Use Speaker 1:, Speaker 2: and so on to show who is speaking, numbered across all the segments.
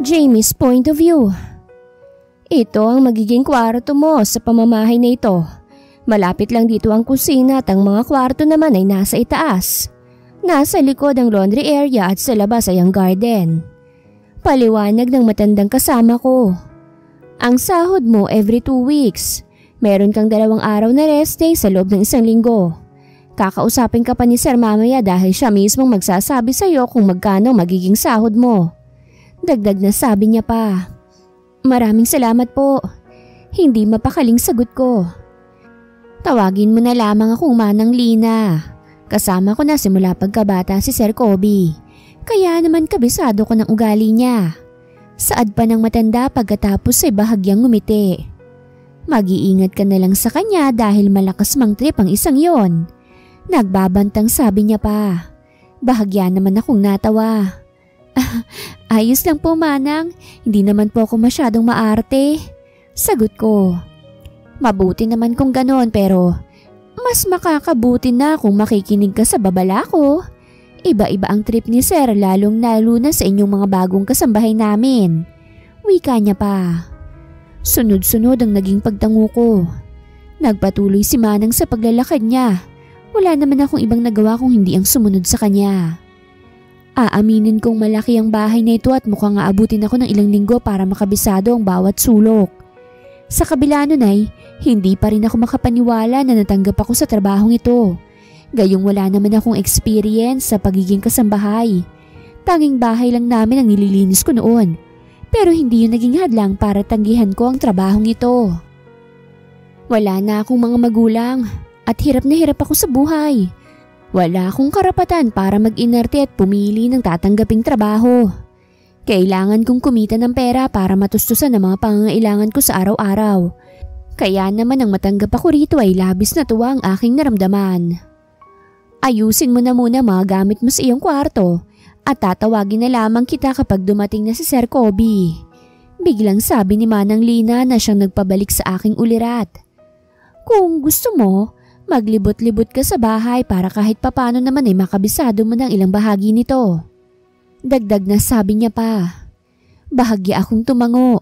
Speaker 1: Jamie's point of view. Ito ang magiging kwarto mo sa pamamahay na ito. Malapit lang dito ang kusina at ang mga kwarto naman ay nasa itaas. Nasa likod ang laundry area at sa labas ay ang garden. Paliwanag ng matandang kasama ko. Ang sahod mo every 2 weeks. Meron kang 2 araw na rest day sa loob ng 1 linggo. Kakausapin ka pa ni Sir mamaya dahil siya mismong magsasabi sa iyo kung magkano magiging sahod mo. Dagdag na sabi niya pa. Maraming salamat po. Hindi mapakaling sagot ko. Tawagin mo na lamang akong Manang Lina. Kasama ko na simula pagkabata si Sir Kobe. Kaya naman kabisado ko ng ugali niya. Saad pa ng matanda pagkatapos ay bahagyang ngumiti. Mag-iingat ka na lang sa kanya dahil malakas mang trip ang isang yon. Nagbabantang sabi niya pa. Bahagya naman akong natawa. Ayos lang po Manang, hindi naman po ako masyadong maarte. Sagot ko. Mabuti naman kung ganon pero mas makakabuti na kung makikinig ka sa babala ko. Iba-iba ang trip ni Sir lalong lalo na sa inyong mga bagong kasambahay namin. Wika niya pa. Sunod-sunod ang naging pagtango ko. Nagpatuloy si Manang sa paglalakad niya. Wala naman akong ibang nagawa kung hindi ang sumunod sa kanya. Aaminin kong malaki ang bahay na ito at mukhang aabutin ako ng ilang linggo para makabisado ang bawat sulok. Sa kabila nun ay, hindi pa rin ako makapaniwala na natanggap ako sa trabahong ito. Gayong wala naman akong experience sa pagiging kasambahay. Tanging bahay lang namin ang nililinis ko noon. Pero hindi yun naging hadlang para tanggihan ko ang trabahong ito. Wala na akong mga magulang at hirap na hirap ako sa buhay. Wala akong karapatan para mag-inarte at pumili ng tatanggaping trabaho. Kailangan kong kumita ng pera para matustusan ang mga pangangailangan ko sa araw-araw. Kaya naman ang matanggap ako rito ay labis na tuwa ang aking naramdaman. Ayusin mo na muna mga gamit mo sa iyong kwarto at tatawagin na lamang kita kapag dumating na si Sir Kobe. Biglang sabi ni Manang Lina na siyang nagpabalik sa aking ulirat. Kung gusto mo, maglibot-libot ka sa bahay para kahit papano naman ay makabisado mo ng ilang bahagi nito. Dagdag na sabi niya pa. Bahagya akong tumango.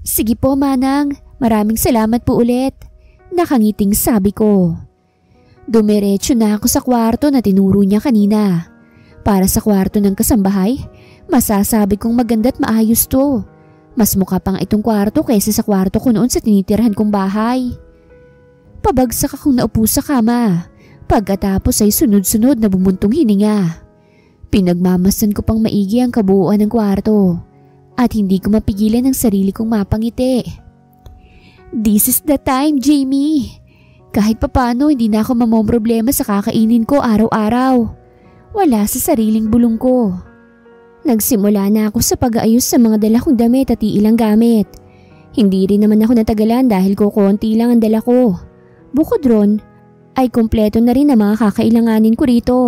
Speaker 1: Sige po Manang, maraming salamat po ulit. Nakangiting sabi ko. Dumiretso na ako sa kwarto na tinuro niya kanina. Para sa kwarto ng kasambahay, masasabi kong maganda at maayos to. Mas mukha pang itong kwarto kaysa sa kwarto ko noon sa tinitirhan kong bahay. Pabagsak akong naupo sa kama. Pagkatapos ay sunod-sunod na bumuntong hininga. Pinagmamasdan ko pang maigi ang kabuuan ng kwarto at hindi ko mapigilan ang sarili kong mapangiti. This is the time, Jamie. Kahit papano hindi na ako mamomroblema sa kakainin ko araw-araw. Wala sa sariling bulong ko. Nagsimula na ako sa pag-aayos sa mga dala kong damit at ilang gamit. Hindi rin naman ako natagalan dahil kukunti lang ang dala ko. Bukod ron, ay kumpleto na rin ang mga kakailanganin ko rito.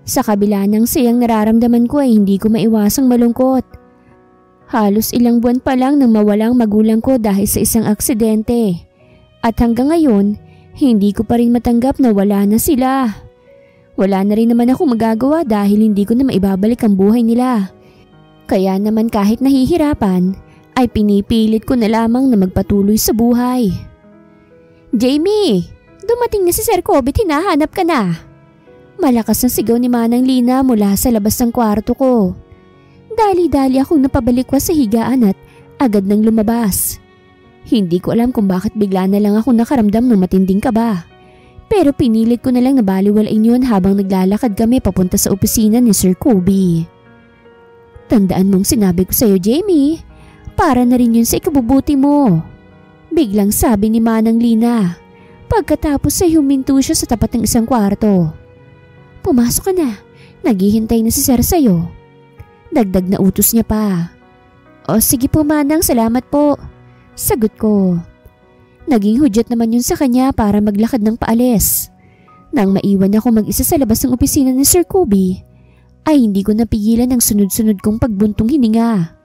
Speaker 1: Sa kabila ng sayang nararamdaman ko ay hindi ko maiwasang malungkot. Halos ilang buwan pa lang nang mawalang magulang ko dahil sa isang aksidente. At hanggang ngayon, hindi ko pa rin matanggap na wala na sila. Wala na rin naman ako magagawa dahil hindi ko na maibabalik ang buhay nila. Kaya naman kahit nahihirapan, ay pinipilit ko na lamang na magpatuloy sa buhay. Jamie, dumating na si Sir Kobe, hinahanap ka na. Malakas na sigaw ni Manang Lina mula sa labas ng kwarto ko. Dali-dali akong napabalikwas sa higaan at agad nang lumabas. Hindi ko alam kung bakit bigla na lang ako nakaramdam ng matinding kaba. Pero pinilit ko na lang na baliwalain yun habang naglalakad kami papunta sa opisina ni Sir Kobe. Tandaan mong sinabi ko sa'yo, Jamie, para na rin yun sa ikabubuti mo. Biglang sabi ni Manang Lina. Pagkatapos ay huminto siya sa tapat ng isang kwarto. Pumasok ka na, naghihintay na si Sir sa'yo. Dagdag na utos niya pa. O sige po Manang, salamat po. Sagot ko. Naging hudyat naman yun sa kanya para maglakad ng paalis. Nang maiwan ako mag-isa sa labas ng opisina ni Sir Kobe, ay hindi ko napigilan ang sunod-sunod kong pagbuntong hininga.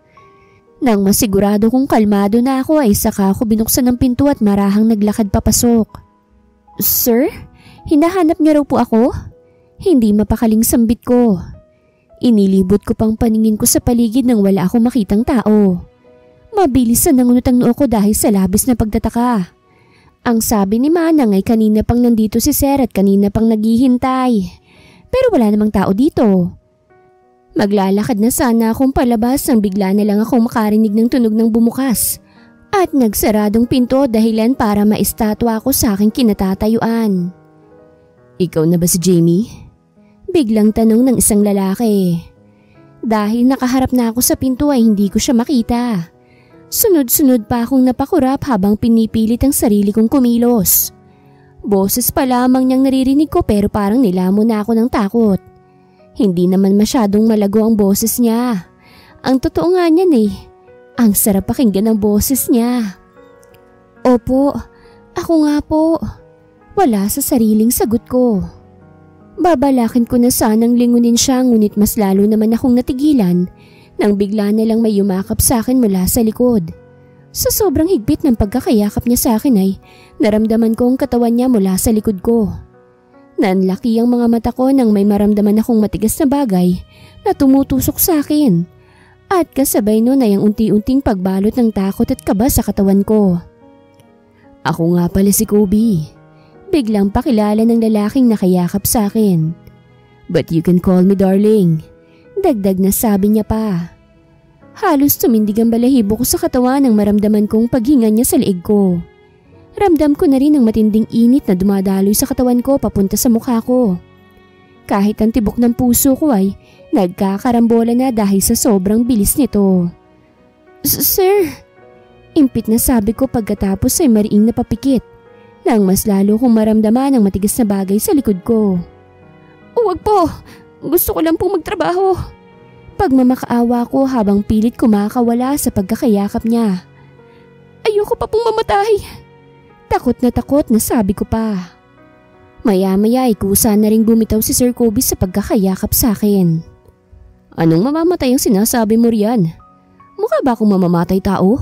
Speaker 1: Nang masigurado kong kalmado na ako ay saka ako binuksan ng pinto at marahang naglakad papasok. Sir, hinahanap niyo raw po ako? Hindi mapakaling sambit ko. Inilibot ko pang paningin ko sa paligid nang wala akong makitang tao. Mabilis na nangunot ang noo ko dahil sa labis na pagtataka. Ang sabi ni Manang ay kanina pang nandito si Sir at kanina pang naghihintay. Pero wala namang tao dito. Maglalakad na sana akong palabas nang bigla na lang akong makarinig ng tunog ng bumukas. At nagsaradong pinto dahilan para maistatwa ako sa aking kinatatayuan. Ikaw na ba si Jamie? Biglang tanong ng isang lalaki. Dahil nakaharap na ako sa pinto ay hindi ko siya makita. Sunod-sunod pa akong napakurap habang pinipilit ang sarili kong kumilos. Boses pa lamang niyang naririnig ko pero parang nilamon na ako ng takot. Hindi naman masyadong malago ang boses niya. Ang totoo nga niyan eh. Ang sarap pakinggan ng boses niya. Opo, ako nga po. Wala sa sariling sagot ko. Babalakin ko na sanang lingunin siya ngunit mas lalo naman akong natigilan nang bigla na lang may yumakap sa akin mula sa likod. Sa sobrang higpit ng pagkakayakap niya sa akin ay naramdaman ko ang katawan niya mula sa likod ko. Nanlaki ang mga mata ko nang may maramdaman akong matigas na bagay na tumutusok sa akin. At kasabay nun ay ang unti-unting pagbalot ng takot at kaba sa katawan ko. Ako nga pala si Kobe. Biglang pakilala ng lalaking nakayakap sa akin. But you can call me darling. Dagdag na sabi niya pa. Halos tumindig ang balahibo ko sa katawan nang maramdaman kong paghinga niya sa leeg ko. Ramdam ko na rin ang matinding init na dumadaloy sa katawan ko papunta sa mukha ko. Kahit ang tibok ng puso ko ay nagkakarambola na dahil sa sobrang bilis nito. Sir, impit na sabi ko pagkatapos ay mariing napapikit. Nang mas lalo kong maramdaman ang matigas na bagay sa likod ko. Huwag po, gusto ko lang pong magtrabaho. Pagmamakaawa ko habang pilit kumakawala sa pagkakayakap niya. Ayoko pa pong mamatay. Takot na sabi ko pa. Maya-maya ay kusa na ring bumitaw si Sir Kobe sa pagkakayakap sa akin. Anong mamamatay ang sinasabi mo riyan? Mukha ba akong mamamatay tao?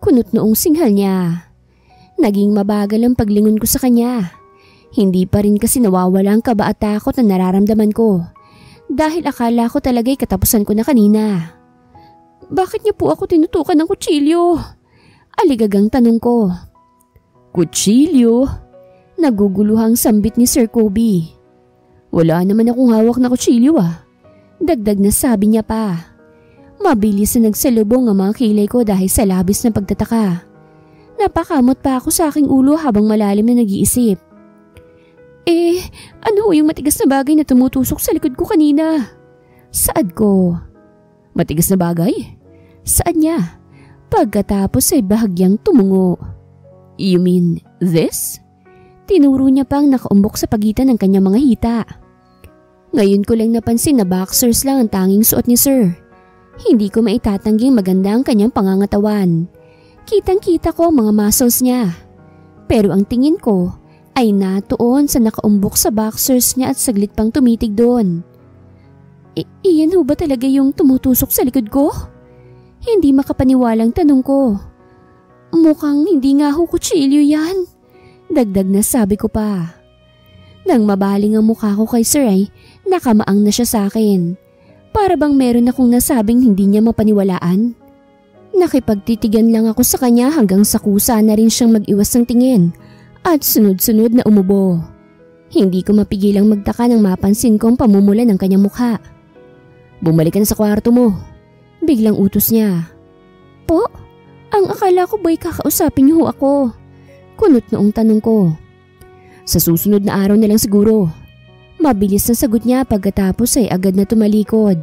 Speaker 1: Kunot noong singhal niya. Naging mabagal ang paglingon ko sa kanya. Hindi pa rin kasi nawawala ang kaba at takot na nararamdaman ko. Dahil akala ko talaga'y katapusan ko na kanina. Bakit niya po ako tinutukan ng kutsilyo? Aligagang tanong ko. Kutsilyo? Naguguluhang sambit ni Sir Kobe. Wala naman akong hawak na kutsilyo ah. Dagdag na sabi niya pa. Mabilis na nagsalubong ang mga kilay ko dahil sa labis na pagtataka. Napakamot pa ako sa aking ulo habang malalim na nag-iisip. Ano yung matigas na bagay na tumutusok sa likod ko kanina? Saad ko. Matigas na bagay? Saan niya? Pagkatapos ay bahagyang tumungo. You mean this? Tinuro niya pang nakaumbok sa pagitan ng kanyang mga hita. Ngayon ko lang napansin na boxers lang ang tanging suot ni Sir. Hindi ko maitatangging maganda ang kanyang pangangatawan. Kitang-kita ko ang mga muscles niya. Pero ang tingin ko ay natuon sa nakaumbok sa boxers niya at saglit pang tumitig doon. Iyan ho ba talaga yung tumutusok sa likod ko? Hindi makapaniwalang tanong ko. Mukhang hindi nga ho kutsilyo yan. Dagdag na sabi ko pa. Nang mabaling ang mukha ko kay Sir ay nakamaang na siya sa akin. Para bang meron akong nasabing hindi niya mapaniwalaan. Nakipagtitigan lang ako sa kanya hanggang sa kusa na rin siyang mag-iwas ng tingin at sunod-sunod na umubo. Hindi ko mapigilang magtaka nang mapansin ko ang pamumula ng kanyang mukha. Bumalik ka na sa kwarto mo. Biglang utos niya. Po, ang akala ko ba'y kakausapin niyo ako? Kunot noong tanong ko. Sa susunod na araw na lang siguro. Mabilis na sagot niya pagkatapos ay agad na tumalikod.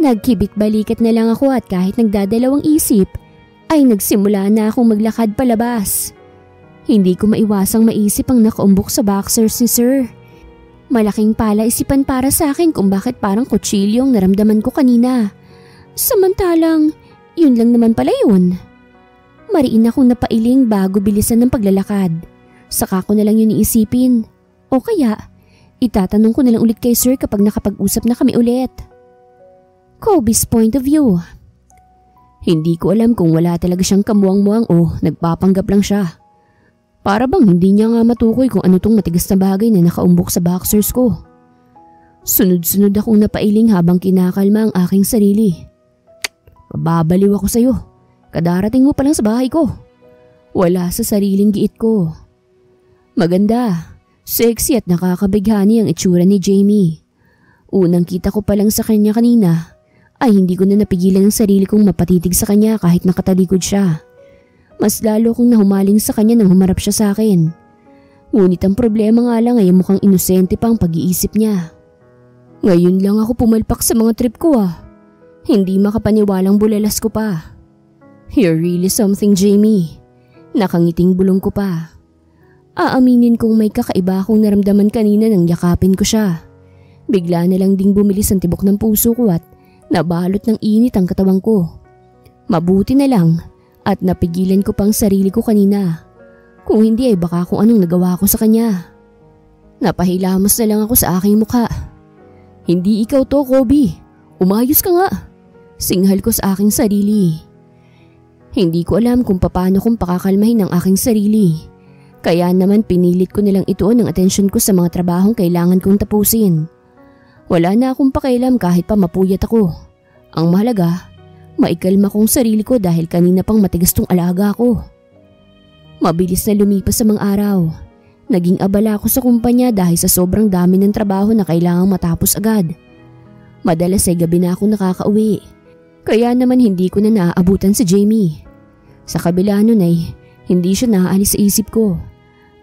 Speaker 1: Nagkibit-balikat na lang ako at kahit nagdadalawang isip ay nagsimula na akong maglakad palabas. Hindi ko maiwasang maisip ang nakaumbok sa boxers ni Sir. Malaking palaisipan para sa akin kung bakit parang kutsilyo ang naramdaman ko kanina. Samantalang, yun lang naman pala yun. Mariin akong napailing bago bilisan ng paglalakad. Saka ko na lang yun iisipin. O kaya, itatanong ko na lang ulit kay Sir kapag nakapag-usap na kami ulit. Kobe's point of view. Hindi ko alam kung wala talaga siyang kamuwang-muwang o nagpapanggap lang siya. Para bang hindi niya nga matukoy kung ano tong matigas na bagay na nakaumbok sa boxers ko. Sunod-sunod akong napailing habang kinakalma ang aking sarili. Mababaliw ako sa'yo. Kadarating mo pa lang sa bahay ko. Wala sa sariling giit ko. Maganda, sexy at nakakabighani ang itsura ni Jamie. Unang kita ko pa lang sa kanya kanina ay hindi ko na napigilan ang sarili kong mapatitig sa kanya kahit nakatalikod siya. Mas lalo kong nahumaling sa kanya nang humarap siya sa akin. Ngunit ang problema nga lang ay mukhang inosente pa ang pag-iisip niya. Ngayon lang ako pumalpak sa mga trip ko Hindi makapaniwalang bulalas ko pa. You're really something, Jamie. Nakangiting bulong ko pa. Aaminin kong may kakaiba akong naramdaman kanina nang yakapin ko siya. Bigla na lang ding bumilis ang tibok ng puso ko at nabalot ng init ang katawan ko. Mabuti na lang at napigilan ko pang sarili ko kanina. Kung hindi ay baka kung anong nagawa ko sa kanya. Napahilamos na lang ako sa aking mukha. Hindi ikaw to, Kobe. Umayos ka nga. Singhal ko sa aking sarili. Hindi ko alam kung paano kong pakakalmahin ang aking sarili. Kaya naman pinilit ko nilang ituon ang atensyon ko sa mga trabahong kailangan kong tapusin. Wala na akong pakialam kahit pa mapuyat ako. Ang mahalaga, maikalma kong sarili ko dahil kanina pang matigas tong alaga ko. Mabilis na lumipas sa mga araw. Naging abala ako sa kumpanya dahil sa sobrang dami ng trabaho na kailangang matapos agad. Madalas ay gabi na ako nakakauwi. Kaya naman hindi ko na naaabutan si Jamie. Sa kabila nun ay hindi siya naaalis sa isip ko.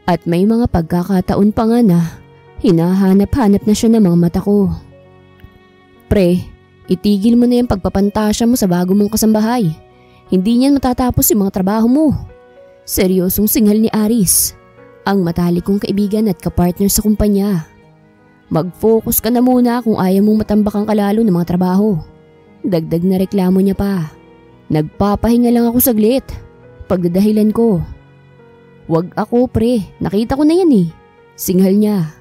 Speaker 1: At may mga pagkakataon pa nga na hinahanap-hanap na siya ng mga mata ko. Pre, itigil mo na yung pagpapantasya mo sa bago mong kasambahay. Hindi niyan matatapos yung mga trabaho mo. Seryosong singhal ni Aris, ang matalik kong kaibigan at kapartner sa kumpanya. Mag-focus ka na muna kung ayaw mong matambakang kalalo ng mga trabaho. Dagdag na reklamo niya pa. Nagpapahinga lang ako saglit. Pagdadahilan ko. Wag ako pre, nakita ko na yan Singhal niya.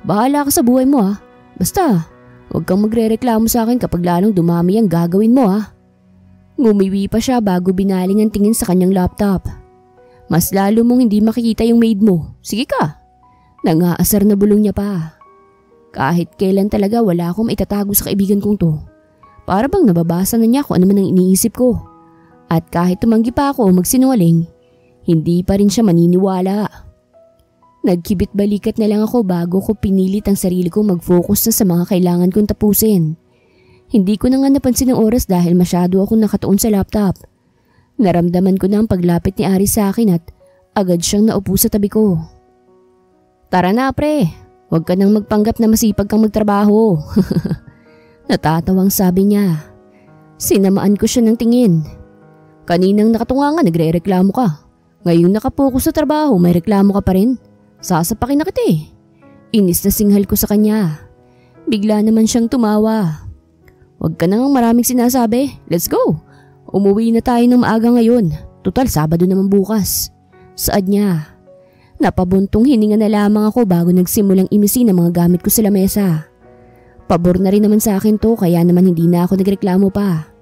Speaker 1: Bahala ka sa buhay mo Basta, wag kang magre-reklamo sa akin kapag lalong dumami ang gagawin mo Ngumiwi pa siya bago binaling ang tingin sa kanyang laptop. Mas lalo mong hindi makikita yung maid mo. Sige ka. Nangaasar na bulong niya pa. Kahit kailan talaga wala akong maitatago sa kaibigan kong to. Para bang nababasa na niya kung ano man ang iniisip ko. At kahit tumanggi pa ako o magsinungaling, hindi pa rin siya maniniwala. Nagkibit balikat na lang ako bago ko pinilit ang sarili ko mag-focus na sa mga kailangan kong tapusin. Hindi ko na nga napansin ang oras dahil masyado akong nakatuon sa laptop. Naramdaman ko na ang paglapit ni Ari sa akin at agad siyang naupo sa tabi ko. Tara na pre, huwag ka nang magpanggap na masipag kang magtrabaho. Natatawang sabi niya. Sinamaan ko siya ng tingin. Kaninang nakatunga nga nagre-reklamo ka. Ngayong nakapokus sa trabaho may reklamo ka pa rin. Sasapakin na kita Inis na singhal ko sa kanya. Bigla naman siyang tumawa. Huwag ka nang maraming sinasabi, let's go. Umuwi na tayo ng maaga ngayon. Total, Sabado naman bukas. Saad niya. Napabuntong hininga na lamang ako bago nagsimulang imisin ang mga gamit ko sa lamesa. Pabor na rin naman sa akin to kaya naman hindi na ako nagreklamo pa.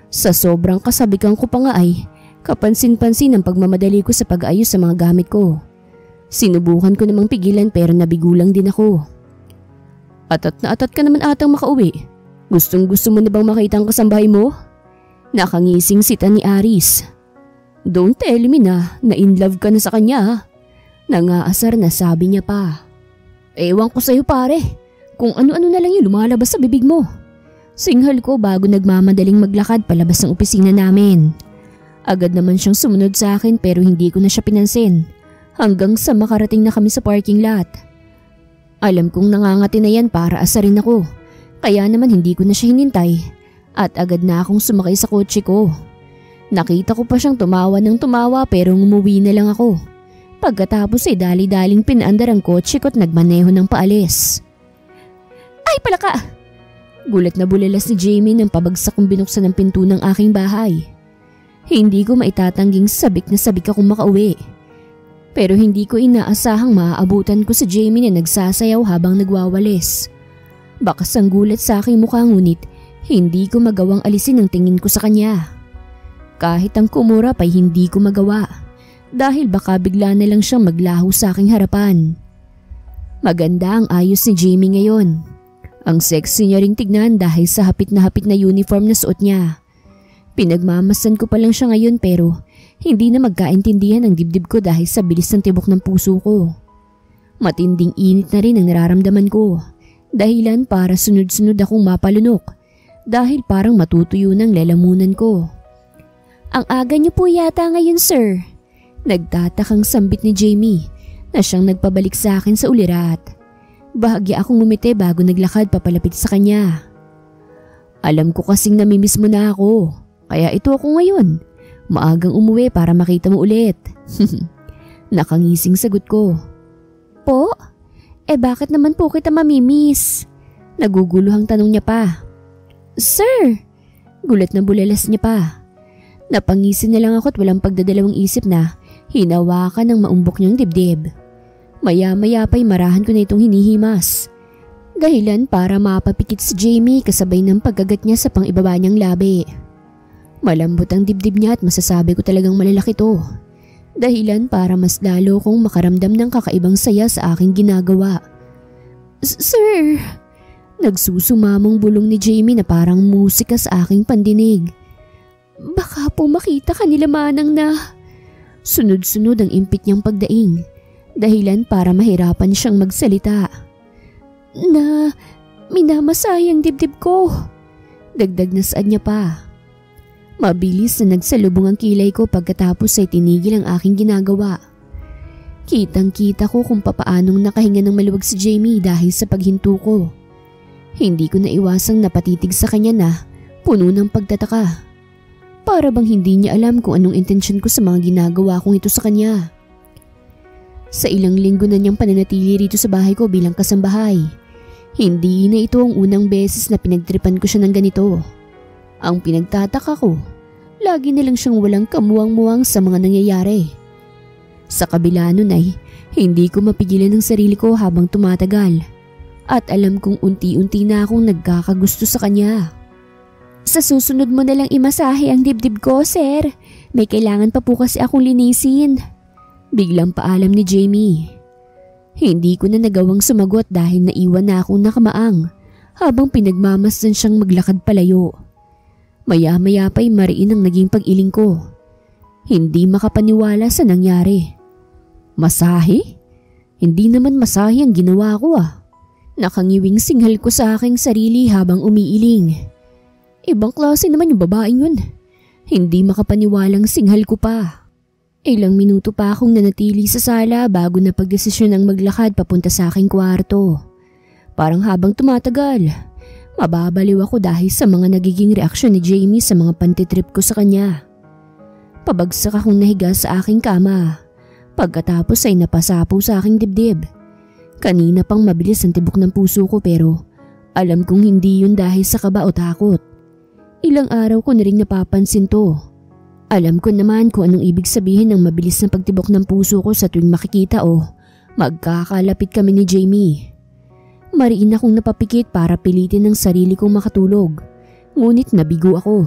Speaker 1: Sa sobrang kasabikan ko pa nga ay kapansin-pansin ang pagmamadali ko sa pag-ayos sa mga gamit ko. Sinubukan ko namang pigilan pero nabigulang din ako. Atat na atat ka naman atang makauwi. Gustong gusto mo na bang makita ang kasambahay mo? Nakangising sita ni Aris. Don't tell me na in love ka na sa kanya Nangaasar na sabi niya pa. Ewan ko sa'yo pare, kung ano-ano na lang yung lumalabas sa bibig mo. Singhal ko bago nagmamadaling maglakad palabas ng opisina namin. Agad naman siyang sumunod sa akin pero hindi ko na siya pinansin hanggang sa makarating na kami sa parking lot. Alam kong nangangati na yan para asarin ako, kaya naman hindi ko na siya hinintay. At agad na akong sumakay sa kotse ko. Nakita ko pa siyang tumawa ng tumawa pero umuwi na lang ako. Pagkatapos ay dali-daling pinaandar ang kotse ko at nagmaneho ng paalis. Ay palaka! Gulat na bulalas ni Jamie nang pabagsak kong binuksan ang pinto ng aking bahay. Hindi ko maitatangging sabik na sabik akong makauwi. Pero hindi ko inaasahang maaabutan ko si Jamie na nagsasayaw habang nagwawalis. Bakas ang gulat sa aking mukha ngunit hindi ko magawang alisin ang tingin ko sa kanya. Kahit ang kumurap ay hindi ko magawa dahil baka bigla na lang siyang maglaho sa aking harapan. Maganda ang ayos ni Jamie ngayon. Ang sexy niya ring tignan dahil sa hapit na uniform na suot niya. Pinagmamasan ko pa lang siya ngayon pero hindi na magkaintindihan ang dibdib ko dahil sa bilis ng tibok ng puso ko. Matinding init na rin ang nararamdaman ko. Dahilan para sunod-sunod akong mapalunok dahil parang matutuyo ng lalamunan ko. Ang aga niyo po yata ngayon, sir. Nagtatakang sambit ni Jamie na siyang nagpabalik sa akin sa ulirat. Bahagya akong ngumiti bago naglakad papalapit sa kanya. Alam ko kasing namimiss mo na ako. Kaya ito ako ngayon. Maagang umuwi para makita mo ulit. Nakangising sagot ko. Po? Bakit naman po kita mamimiss? Naguguluhang tanong niya pa. Sir! Gulat na bulalas niya pa. Napangisin na lang ako at walang pagdadalawang isip na hinawakan ng maumbok niyang dibdib. Maya-maya pa'y marahan ko na itong hinihimas. Dahilan para mapapikit si Jamie kasabay ng pagkagat niya sa pang-ibaba niyang labi. Malambot ang dibdib niya at masasabi ko talagang malalaki to. Dahilan para mas lalo kong makaramdam ng kakaibang saya sa aking ginagawa. Sir! Nagsusumamong bulong ni Jamie na parang musika sa aking pandinig. Baka po makita ka nila manang na... Sunod-sunod ang impit niyang pagdaing. Dahilan para mahirapan siyang magsalita. Na minamasay ang dibdib ko. Dagdag na saad niya pa. Mabilis na nagsalubong ang kilay ko pagkatapos ay tinigil ang aking ginagawa. Kitang-kita ko kung papaanong nakahinga ng maluwag si Jamie dahil sa paghinto ko. Hindi ko naiwasang napatitig sa kanya na puno ng pagtataka. Para bang hindi niya alam kung anong intensyon ko sa mga ginagawa kong ito sa kanya. Sa ilang linggo na niyang pananatili rito sa bahay ko bilang kasambahay, hindi na ito ang unang beses na pinagtripan ko siya ng ganito. Ang pinagtataka ko, lagi na lang siyang walang kamuwang-muwang sa mga nangyayari. Sa kabila nun ay hindi ko mapigilan ang sarili ko habang tumatagal at alam kong unti-unti na akong nagkakagusto sa kanya. Sa susunod mo na lang imasahe ang dibdib ko, sir. May kailangan pa po kasi akong linisin. Biglang paalam ni Jamie. Hindi ko na nagawang sumagot dahil naiwan na akong nakamaang habang pinagmamasdan siyang maglakad palayo. Maya-maya pa'y mariin ang naging pag-iling ko. Hindi makapaniwala sa nangyari. Masahe? Hindi naman masahe ang ginawa ko Nakangiwing singhal ko sa aking sarili habang umiiling. Ibang klase naman yung babaeng yun. Hindi makapaniwalang singhal ko pa. Ilang minuto pa akong nanatili sa sala bago na pagdesisyon ng maglakad papunta sa aking kwarto. Parang habang tumatagal, mababaliw ako dahil sa mga nagiging reaksyon ni Jamie sa mga pantitrip ko sa kanya. Pabagsak akong nahiga sa aking kama. Pagkatapos ay napasapaw sa aking dibdib. Kanina pang mabilis ang tibok ng puso ko pero alam kong hindi yun dahil sa kaba o takot. Ilang araw ko na rin napapansin to. Alam ko naman kung anong ibig sabihin ng mabilis na pagtibok ng puso ko sa tuwing makikita o magkakalapit kami ni Jamie. Mariin akong napapikit para pilitin ang sarili kong makatulog. Ngunit nabigo ako.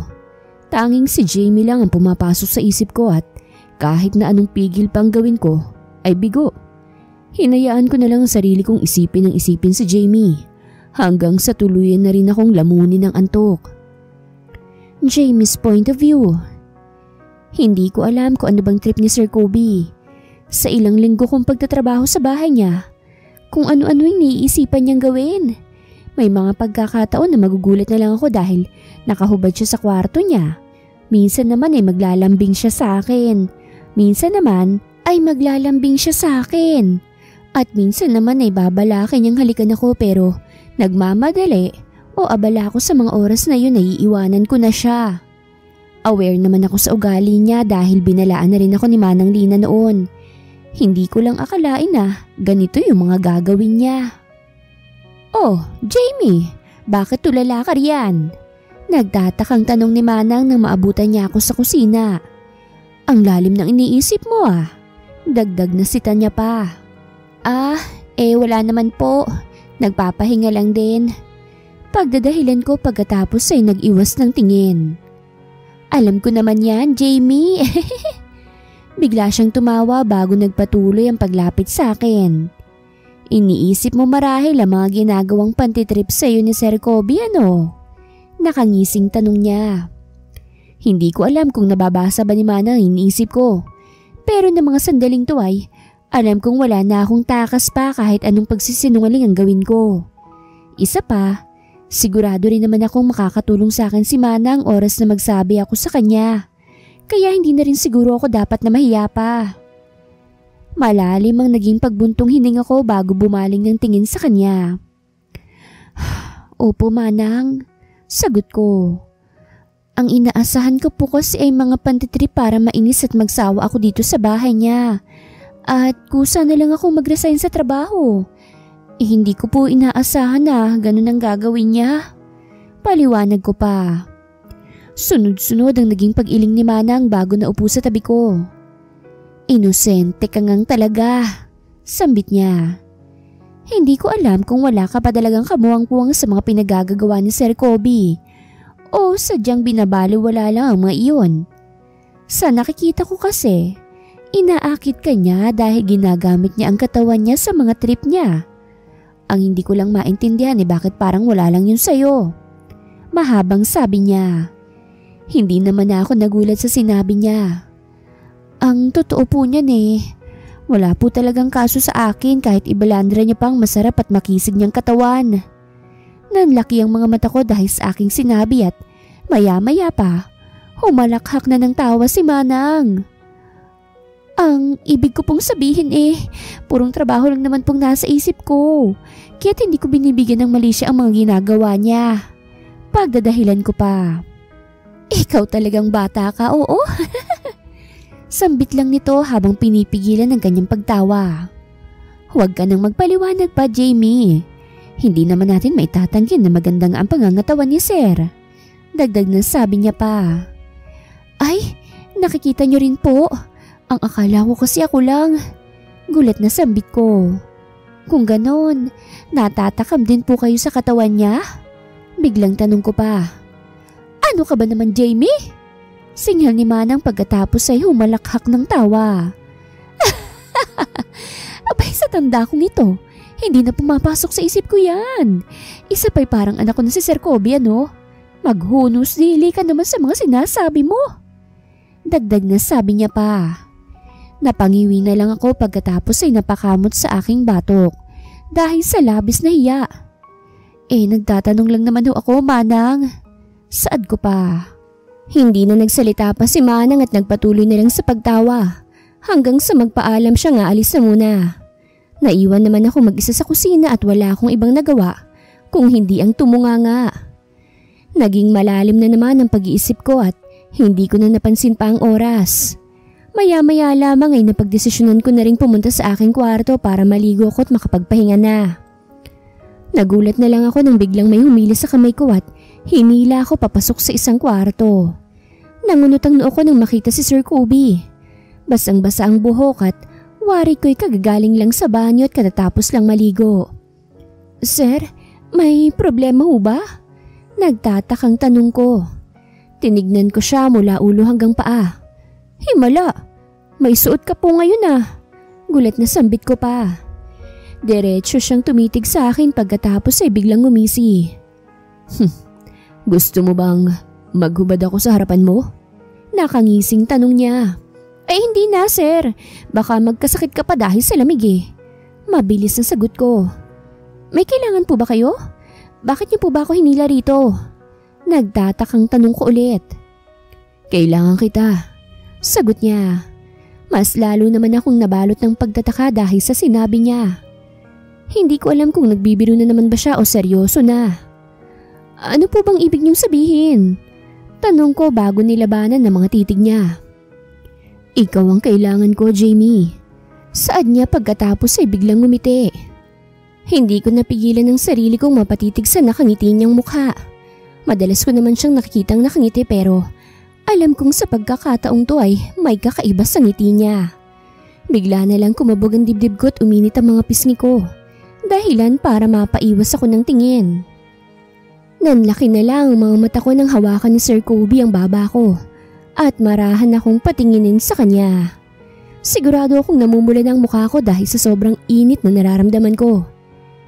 Speaker 1: Tanging si Jamie lang ang pumapasok sa isip ko at kahit na anong pigil pang gawin ko ay bigo. Hinayaan ko na lang ang sarili kong isipin ng isipin si Jamie hanggang sa tuluyan na rin akong lamunin ng antok. Jamie's point of view. Hindi ko alam kung ano bang trip ni Sir Kobe. Sa ilang linggo kong pagtatrabaho sa bahay niya, kung ano-ano yung naiisipan niyang gawin. May mga pagkakataon na magugulat na lang ako dahil nakahubad siya sa kwarto niya. Minsan naman ay maglalambing siya sa akin. Minsan naman ay maglalambing siya sa akin. At minsan naman ay babalakin niyang halikan ako pero nagmamadali o abala ako sa mga oras na yun ay iiwanan ko na siya. Aware naman ako sa ugali niya dahil binalaan na rin ako ni Manang Lina noon. Hindi ko lang akalain na ganito yung mga gagawin niya. Oh, Jamie, bakit tulala ka riyan? Nagtatakang tanong ni Manang nang maabutan niya ako sa kusina. Ang lalim ng iniisip mo Dagdag na sita niya pa. Wala naman po. Nagpapahinga lang din. Pagdadahilan ko pagkatapos ay nag-iwas ng tingin. Alam ko naman yan, Jamie. Bigla siyang tumawa bago nagpatuloy ang paglapit sa akin. Iniisip mo marahil ang mga ginagawang pantitrip sa'yo ni Sir Kobe ano? Nakangising tanong niya. Hindi ko alam kung nababasa ba ni Manang iniisip ko. Pero ng mga sandaling to ay alam kong wala na akong takas pa kahit anong pagsisinungaling ang gawin ko. Isa pa, sigurado rin naman akong makakatulong sa akin si Manang oras na magsabi ako sa kanya. Kaya hindi na rin siguro ako dapat na mahiya pa. Malalim ang naging pagbuntong hininga ko bago bumaling ng tingin sa kanya. Opo Manang, sagot ko. Ang inaasahan ko po kasi ay mga pantitrip para mainis at magsawa ako dito sa bahay niya. At kusa na lang ako mag-resign sa trabaho. Hindi ko po inaasahan na ganun ang gagawin niya. Paliwanag ko pa. Sunod-sunod ang naging pag-iling ni Manang bago naupo sa tabi ko. Inosente ka ngang talaga, sambit niya. Hindi ko alam kung wala ka pa talagang kamuwang-puwang sa mga pinagagagawa ni Sir Kobe. O sadyang binabaliwala lang ang mga iyon. Sa nakikita ko kasi, inaakit ka niya dahil ginagamit niya ang katawan niya sa mga trip niya. Ang hindi ko lang maintindihan bakit parang wala lang yun sa'yo. Mahabang sabi niya. Hindi naman ako nagulat sa sinabi niya. Ang totoo po niyan wala po talagang kaso sa akin kahit ibalandra niya pang masarap at makisig niyang katawan. Nanlaki ang mga mata ko dahil sa aking sinabi at maya-maya pa, humalakhak na ng tawa si Manang. Ang ibig ko pong sabihin purong trabaho lang naman pong nasa isip ko. Kaya't hindi ko binibigyan ng mali siya ang mga ginagawa niya. Pagdadahilan ko pa. Ikaw talagang bata ka, oo. Sambit lang nito habang pinipigilan ng kanyang pagtawa. Huwag ka nang magpaliwanag pa, Jamie. Hindi naman natin maitatanggi na maganda nga ang pangangatawan ni Sir. Dagdag na sabi niya pa. Ay, nakikita niyo rin po. Ang akala ko kasi ako lang. Gulat na sambit ko. Kung ganon, natatakam din po kayo sa katawan niya? Biglang tanong ko pa. Ano ka ba naman, Jamie? Singhal ni Manang pagkatapos ay humalakhak ng tawa. Abay sa tanda kong ito, hindi na pumapasok sa isip ko yan. Isa pa'y parang anak ko na si Sir Kobe ano? Maghunos dili ka naman sa mga sinasabi mo. Dagdag na sabi niya pa. Napangiwi na lang ako pagkatapos ay napakamot sa aking batok dahil sa labis na hiya. Nagtatanong lang naman ako, Manang. Saad ko pa. Hindi na nagsalita pa si Manang at nagpatuloy na lang sa pagtawa hanggang sa magpaalam siya nga alis na muna. Naiwan naman ako mag-isa sa kusina at wala akong ibang nagawa kung hindi ang tumunganga. Naging malalim na naman ang pag-iisip ko at hindi ko na napansin pa ang oras. Maya-maya lamang ay napagdesisyonan ko na rin pumunta sa aking kwarto para maligo ako at makapagpahinga na. Nagulat na lang ako nang biglang may humila sa kamay ko at hinila ako papasok sa isang kwarto. Nangunot ang noo ko nang makita si Sir Kobe. Basang-basa ang buhok at wari ko'y kagagaling lang sa banyo at katatapos lang maligo. Sir, may problema ho ba? Nagtatakang tanong ko. Tinignan ko siya mula ulo hanggang paa. Himala, may suot ka po ngayon Gulat na sambit ko pa. Diretso siyang tumitig sa akin pagkatapos ay biglang ngumisi. Gusto mo bang maghubad ako sa harapan mo? Nakangising tanong niya. Ay hindi na sir, baka magkasakit ka pa dahil sa lamig Mabilis na sagot ko. May kailangan po ba kayo? Bakit niyo po ba ako hinila rito? Nagtatakang tanong ko ulit. Kailangan kita. Sagot niya. Mas lalo naman akong nabalot ng pagtataka dahil sa sinabi niya. Hindi ko alam kung nagbibiro na naman ba siya o seryoso na. Ano po bang ibig niyong sabihin? Tanong ko bago nilabanan ng mga titig niya. Ikaw ang kailangan ko, Jamie. Saad niya pagkatapos ay biglang ngumiti. Hindi ko napigilan ng sarili kong mapatitig sa nakangiti niyang mukha. Madalas ko naman siyang nakikitang nakangiti pero alam kong sa pagkakataong to ay may kakaiba sa ngiti niya. Bigla na lang kumabog ang dibdib ko at uminit ang mga pisngi ko. Dahilan para mapaiwas ako ng tingin. Nanlaki na lang ang mga mata ko nang hawakan ni Sir Kobe ang baba ko at marahan akong patinginin sa kanya. Sigurado akong namumula ng mukha ko dahil sa sobrang init na nararamdaman ko.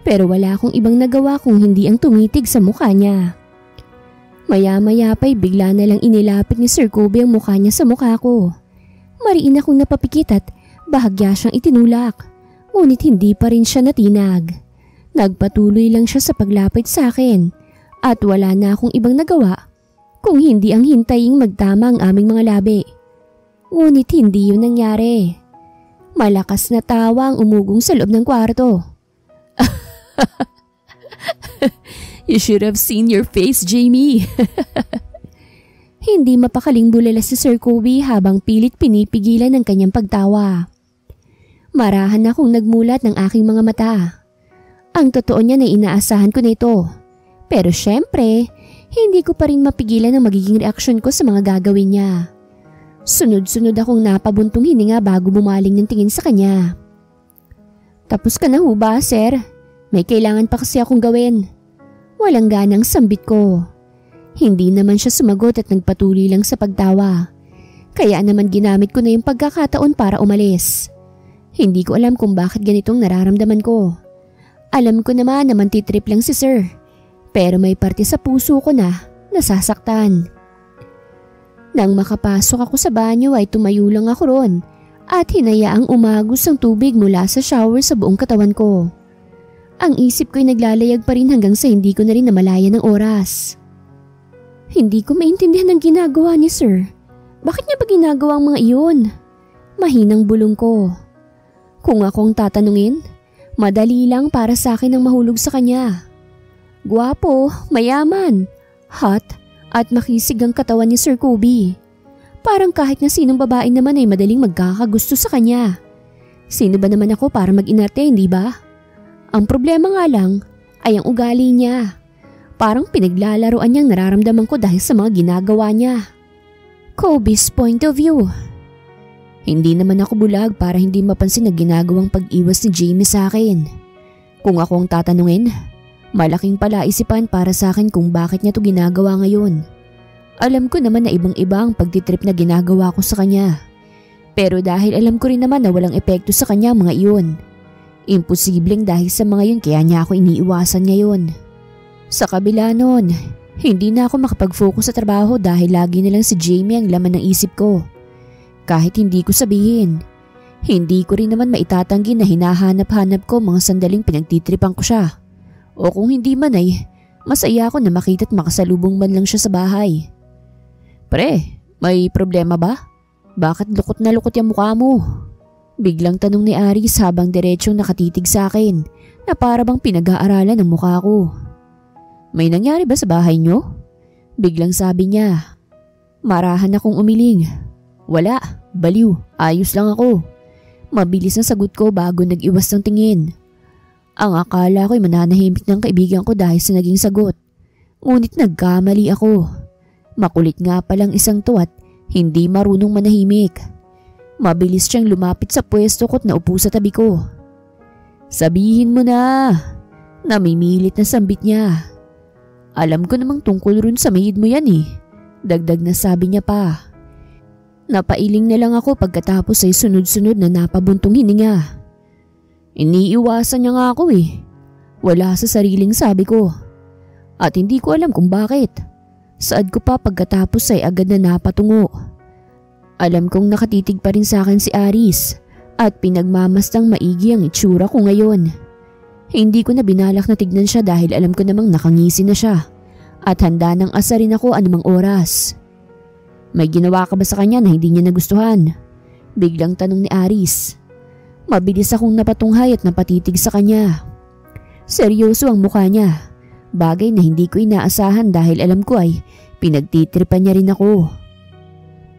Speaker 1: Pero wala akong ibang nagawa kung hindi ang tumitig sa mukha niya. Maya-maya pa'y bigla na lang inilapit ni Sir Kobe ang mukha niya sa mukha ko. Mariin akong napapikit at bahagya siyang itinulak. Ngunit hindi pa rin siya natinag. Nagpatuloy lang siya sa paglapit sa akin at wala na akong ibang nagawa kung hindi ang hintayin magtama ang aming mga labi. Ngunit hindi yun nangyari. Malakas na tawa ang umugong sa loob ng kwarto. You should have seen your face, Jamie. Hindi mapakaling bulala si Sir Kobe habang pilit pinipigilan ng kanyang pagtawa. Marahan akong nagmulat ng aking mga mata. Ang totoo niya na inaasahan ko na ito. Pero syempre, hindi ko pa rin mapigilan ang magiging reaksyon ko sa mga gagawin niya. Sunod-sunod akong napabuntong hininga bago bumaling ng tingin sa kanya. Tapos ka na ho ba, sir? May kailangan pa kasi akong gawin. Walang ganang sambit ko. Hindi naman siya sumagot at nagpatuloy lang sa pagtawa. Kaya naman ginamit ko na yung pagkakataon para umalis. Hindi ko alam kung bakit ganitong nararamdaman ko. Alam ko naman na mantitrip lang si sir. Pero may parte sa puso ko na nasasaktan. Nang makapasok ako sa banyo ay tumayo lang ako ron at hinayaang umagos ang tubig mula sa shower sa buong katawan ko. Ang isip ko'y naglalayag pa rin hanggang sa hindi ko na rin namalayan ng oras. Hindi ko maintindihan ang ginagawa ni sir. Bakit niya ba ginagawa ang mga iyon? Mahinang bulong ko. Kung akong tatanungin, madali lang para sa akin ang mahulog sa kanya. Gwapo, mayaman, hot at makisig ang katawan ni Sir Kobe. Parang kahit na sinong babae naman ay madaling magkakagusto sa kanya. Sino ba naman ako para mag-inarte, hindi ba? Ang problema nga lang ay ang ugali niya. Parang pinaglalaroan niyang nararamdaman ko dahil sa mga ginagawa niya. Kobe's point of view. Hindi naman ako bulag para hindi mapansin na ginagawang pag-iwas ni Jamie sa akin. Kung ako ang tatanungin, malaking palaisipan para sa akin kung bakit niya to ginagawa ngayon. Alam ko naman na ibang-iba ang pagtitrip na ginagawa ko sa kanya. Pero dahil alam ko rin naman na walang epekto sa kanya mga iyon. Imposibleng dahil sa mga yun kaya niya ako iniiwasan ngayon. Sa kabila nun, hindi na ako makapag-focus sa trabaho dahil lagi na lang si Jamie ang laman ng isip ko. Kahit hindi ko sabihin, hindi ko rin naman maitatanggi na hinahanap-hanap ko mga sandaling pinagtitripan ko siya. O kung hindi man ay, masaya ako na makita't makasalubong man lang siya sa bahay. Pre, may problema ba? Bakit lukot na lukot yung mukha mo? Biglang tanong ni Aris habang diretsyong nakatitig sa akin na para bang pinag-aaralan ang mukha ko. May nangyari ba sa bahay niyo? Biglang sabi niya. Marahan akong umiling. Wala, baliw, ayos lang ako. Mabilis ang sagot ko bago nag-iwas ng tingin. Ang akala ko'y mananahimik ng kaibigan ko dahil sa naging sagot. Ngunit nagkamali ako. Makulit nga palang isang to at hindi marunong manahimik. Mabilis siyang lumapit sa pwesto ko't naupo sa tabi ko. Sabihin mo na. Namimilit na sambit niya. Alam ko namang tungkol rin sa maid mo yan eh. Dagdag na sabi niya pa. Napailing na lang ako pagkatapos ay sunod-sunod na napabuntong hininga. Iniiwasan niya nga ako eh. Wala sa sariling sabi ko. At hindi ko alam kung bakit. Saad ko pa pagkatapos ay agad na napatungo. Alam kong nakatitig pa rin sa akin si Aris at pinagmamastang maigi ang itsura ko ngayon. Hindi ko na binalak na tignan siya dahil alam ko namang nakangisi na siya at handa nang asarin ako anumang oras. May ginawa ka ba sa kanya na hindi niya nagustuhan? Biglang tanong ni Aris. Mabilis akong napatunghay at napatitig sa kanya. Seryoso ang mukha niya. Bagay na hindi ko inaasahan dahil alam ko ay pinagtitripan niya rin ako.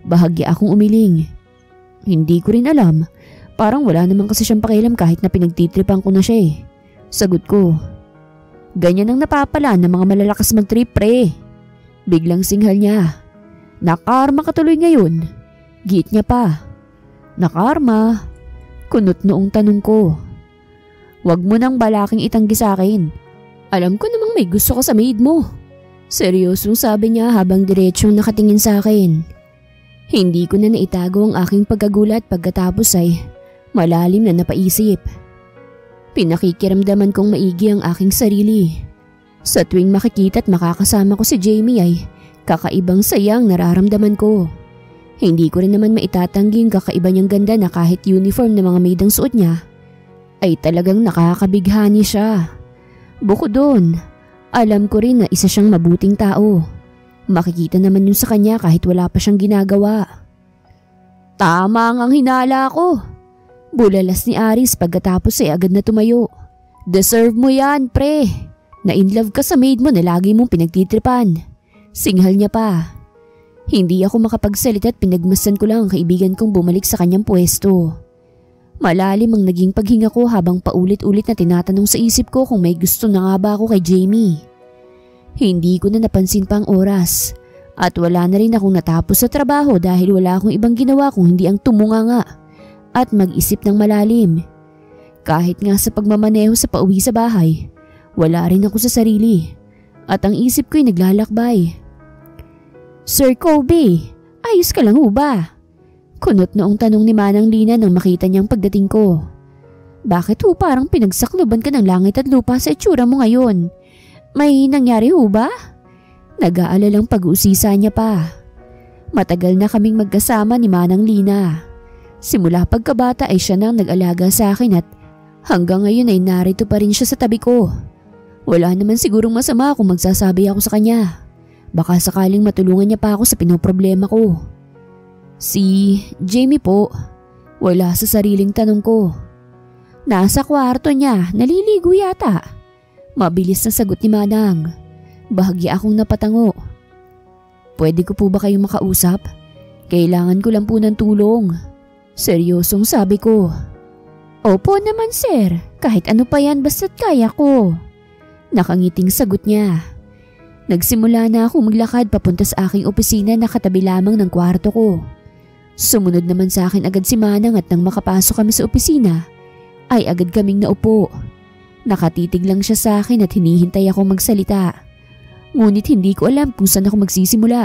Speaker 1: Bahagya akong umiling. Hindi ko rin alam. Parang wala naman kasi siyang pakialam kahit na pinagtitripan ko na siya eh. Sagot ko. Ganyan ang napapala ng mga malalakas mag-trip pre. Biglang singhal niya. Nakarma ka tuloy ngayon. Giit niya pa. Nakarma? Kunot noong tanong ko. Huwag mo nang balaking itanggi sa akin. Alam ko namang may gusto ka sa maid mo. Seryosong sabi niya habang diretsyong nakatingin sa akin. Hindi ko na naitago ang aking pagkagulat pagkatapos ay malalim na napaisip. Pinakikiramdaman kong maigi ang aking sarili. Sa tuwing makikita at makakasama ko si Jamie ay kakaibang sayang nararamdaman ko. Hindi ko rin naman maitatanggi ang kakaiba niyang ganda na kahit uniform na mga maid ang suot niya ay talagang nakakabighani siya. Bukod doon, alam ko rin na isa siyang mabuting tao. Makikita naman yun sa kanya kahit wala pa siyang ginagawa. Tama ang hinala ko. Bulalas ni Aris pagkatapos ay agad na tumayo. Deserve mo yan, pre. Na-inlove ka sa maid mo na lagi mong pinagtitripan. Singhal niya pa. Hindi ako makapagsalita at pinagmasan ko lang ang kaibigan kong bumalik sa kanyang pwesto. Malalim ang naging paghinga ko habang paulit-ulit na tinatanong sa isip ko kung may gusto na nga ba ako kay Jamie. Hindi ko na napansin pa ang oras at wala na rin akong natapos sa trabaho dahil wala akong ibang ginawa kung hindi ang tumunganga at mag-isip ng malalim. Kahit nga sa pagmamaneho sa pauwi sa bahay, wala rin ako sa sarili at ang isip ko'y naglalakbay. Sir Kobe, ayos ka lang ho ba? Kunot noong tanong ni Manang Lina nang makita niyang pagdating ko. Bakit ho parang pinagsakluban ka ng langit at lupa sa itsura mo ngayon? May nangyari ho ba? Nag-aalalang pag-uusisa niya pa. Matagal na kaming magkasama ni Manang Lina. Simula pagkabata ay siya nang nag-alaga sa akin at hanggang ngayon ay narito pa rin siya sa tabi ko. Wala naman sigurong masama kung magsasabi ako sa kanya. Baka sakaling matulungan niya pa ako sa pinoproblema ko. Si Jamie po, wala sa sariling tanong ko. Nasa kwarto niya, naliligo yata. Mabilis na sagot ni Manang. Bahagya akong napatango. Pwede ko po ba kayong makausap? Kailangan ko lang po ng tulong. Seryosong sabi ko. Opo naman sir, kahit ano pa yan basta't kaya ko. Nakangiting sagot niya. Nagsimula na akong maglakad papunta sa aking opisina na katabi lamang ng kwarto ko. Sumunod naman sa akin agad si Manang at nang makapasok kami sa opisina, ay agad kaming naupo. Nakatitig lang siya sa akin at hinihintay ako magsalita. Ngunit hindi ko alam kung saan ako magsisimula.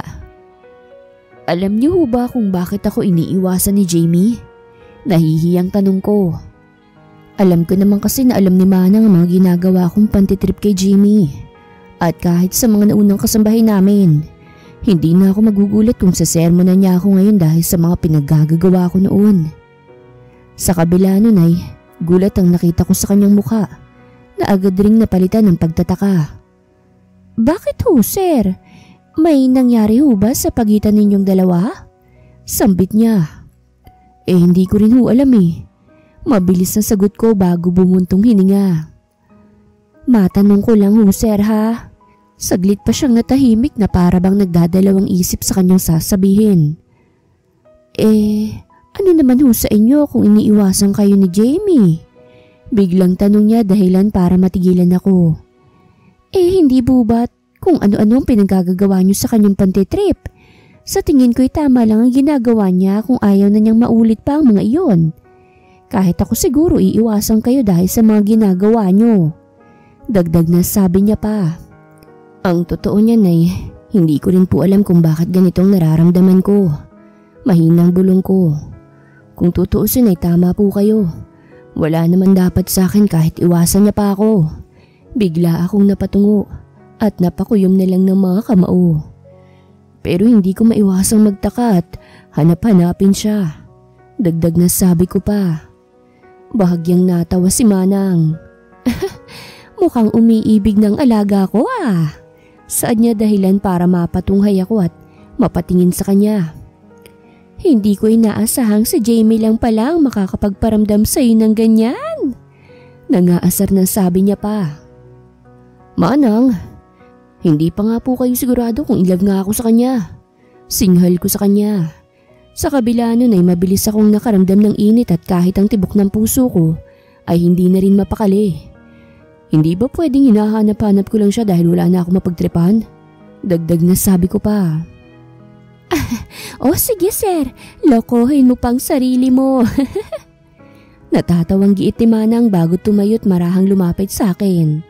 Speaker 1: Alam niyo ho ba kung bakit ako iniiwasan ni Jamie? Nahihiyang tanong ko. Alam ko naman kasi na alam ni Manang ang mga ginagawa kong pantitrip kay Jamie. At kahit sa mga naunang kasambahay namin, hindi na ako magugulat kung sasermonan niya ako ngayon dahil sa mga pinaggagawa ko noon. Sa kabila nun ay gulat ang nakita ko sa kanyang mukha na agad ring napalitan ng pagtataka. Bakit ho sir? May nangyari ho ba sa pagitan ninyong dalawa? Sambit niya. Hindi ko rin ho alam eh. Mabilis na sagot ko bago bumuntong hininga. Matanong ko lang ho sir ha. Saglit pa siyang natahimik na para bang nagdadalawang isip sa kanyang sasabihin. Ano naman ho sa inyo kung iniiwasan kayo ni Jamie? Biglang tanong niya dahilan para matigilan ako. Hindi bubat kung ano-ano ang pinagagagawa niyo sa kanyang pantitrip. Sa tingin ko'y tama lang ang ginagawa niya kung ayaw na niyang maulit pa ang mga iyon. Kahit ako siguro iiwasan kayo dahil sa mga ginagawa niyo. Dagdag na sabi niya pa. Ang totoo niyan ay hindi ko rin po alam kung bakit ganitong nararamdaman ko. Mahinang bulong ko. Kung tutuusin ay tama po kayo. Wala naman dapat sa akin kahit iwasan niya pa ako. Bigla akong napatungo at napakuyom na lang ng mga kamao. Pero hindi ko maiwasang magtaka at hanap-hanapin siya. Dagdag na sabi ko pa. Bahagyang natawa si Manang. Mukhang umiibig ng alaga ko ah. Saan niya dahilan para mapatunghay ako at mapatingin sa kanya. Hindi ko inaasahang si Jamie lang pala ang makakapagparamdam sa iyo ng ganyan. Nangaasar na sabi niya pa. Manang, hindi pa nga po kayo sigurado kung in love nga ako sa kanya. Singhal ko sa kanya. Sa kabila nun ay mabilis akong nakaramdam ng init at kahit ang tibok ng puso ko ay hindi na rin mapakali. Hindi ba pwedeng hinahanap-hanap ko lang siya dahil wala na ako mapagtripan? Dagdag na sabi ko pa. Sige sir, lokohin mo pang sarili mo. Natatawang giit ni Manang bago tumayo't marahang lumapit sa akin.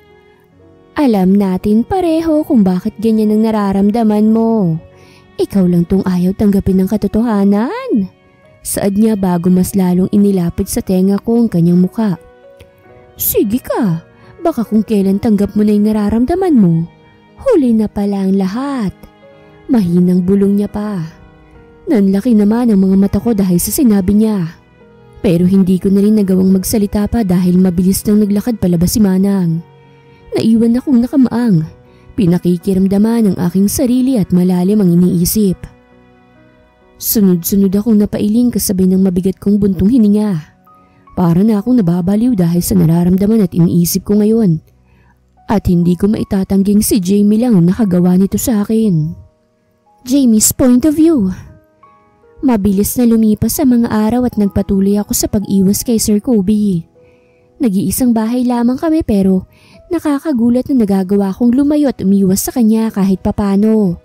Speaker 1: Alam natin pareho kung bakit ganyan ang nararamdaman mo. Ikaw lang tong ayaw tanggapin ng katotohanan. Saad niya bago mas lalong inilapit sa tenga ko ang kanyang muka. Sige ka, baka kung kailan tanggap mo na yung nararamdaman mo, huli na pala ang lahat. Mahinang bulong niya pa. Nanlaki naman ang mga mata ko dahil sa sinabi niya. Pero hindi ko na rin nagawang magsalita pa dahil mabilis nang naglakad palabas si Manang. Naiwan akong nakamaang. Pinakikiramdaman ang aking sarili at malalim ang iniisip. Sunod-sunod akong napailing kasabay ng mabigat kong buntong hininga. Para na akong nababaliw dahil sa nararamdaman at iniisip ko ngayon. At hindi ko maitatangging si Jamie lang ang nakagawa nito sa akin. Jamie's point of view. Mabilis na lumipas sa mga araw at nagpatuloy ako sa pag-iwas kay Sir Kobe. Nag-iisang bahay lamang kami pero nakakagulat na nagagawa kong lumayo at umiwas sa kanya kahit papano.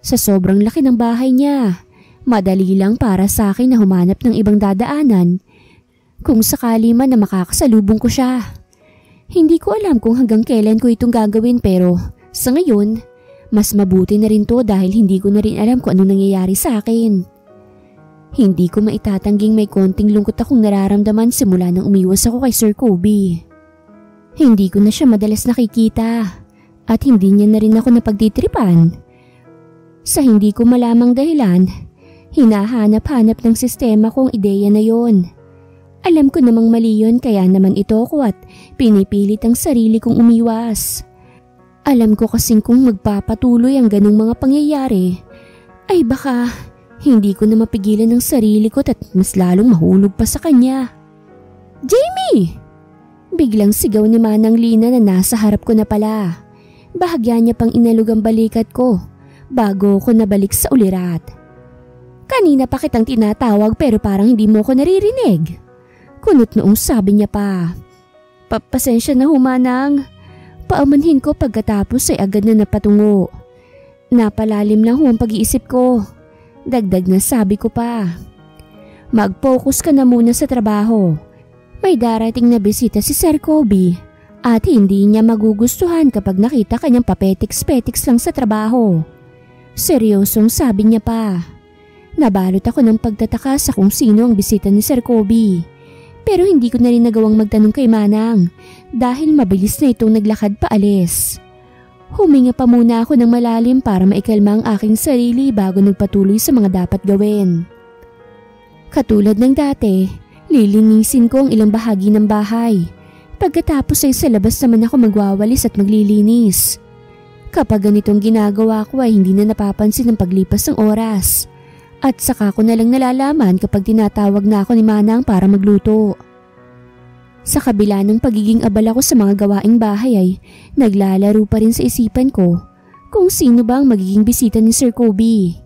Speaker 1: Sa sobrang laki ng bahay niya, madali lang para sa akin na humanap ng ibang dadaanan kung sakali man na makakasalubong ko siya. Hindi ko alam kung hanggang kailan ko itong gagawin pero sa ngayon, mas mabuti na rin to dahil hindi ko na rin alam kung ano nangyayari sa akin. Hindi ko maitatangging may konting lungkot akong nararamdaman simula nang umiwas ako kay Sir Kobe. Hindi ko na siya madalas nakikita at hindi niya na rin ako napagtitripan. Sa hindi ko malamang dahilan, hinahanap-hanap ng sistema kong ideya na yon. Alam ko namang mali yun kaya naman ito ko at pinipilit ang sarili kong umiwas. Alam ko kasing kung magpapatuloy ang ganong mga pangyayari, ay baka hindi ko na mapigilan ang sarili ko at mas lalong mahulog pa sa kanya. Jamie! Biglang sigaw ni Manang Lina na nasa harap ko na pala. Bahagya niya pang inalog ang balikat ko bago ko nabalik sa ulirat. Kanina pa kitang tinatawag pero parang hindi mo ko naririnig. Kunot noong sabi niya pa. Pasensya na Manang. Paamanhin ko pagkatapos ay agad na napatungo. Napalalim lang ang pag-iisip ko. Dagdag na sabi ko pa. Mag-focus ka na muna sa trabaho. May darating na bisita si Sir Kobe at hindi niya magugustuhan kapag nakita kanyang papetiks-petiks lang sa trabaho. Seryosong sabi niya pa. Nabalot ako ng pagtataka sa kung sino ang bisita ni Sir Kobe. Pero hindi ko na rin nagawang magtanong kay Manang dahil mabilis na itong naglakad paalis. Huminga pa muna ako ng malalim para maikalma ang aking sarili bago nagpatuloy sa mga dapat gawin. Katulad ng dati, lilinisin ko ang ilang bahagi ng bahay. Pagkatapos ay sa labas naman ako magwawalis at maglilinis. Kapag ganitong ginagawa ko ay hindi na napapansin ang paglipas ng oras. At saka ko na lang nalalaman kapag tinatawag na ako ni Manang para magluto. Sa kabila ng pagiging abala ko sa mga gawaing bahay ay naglalaro pa rin sa isipan ko kung sino ba ang magiging bisita ni Sir Kobe.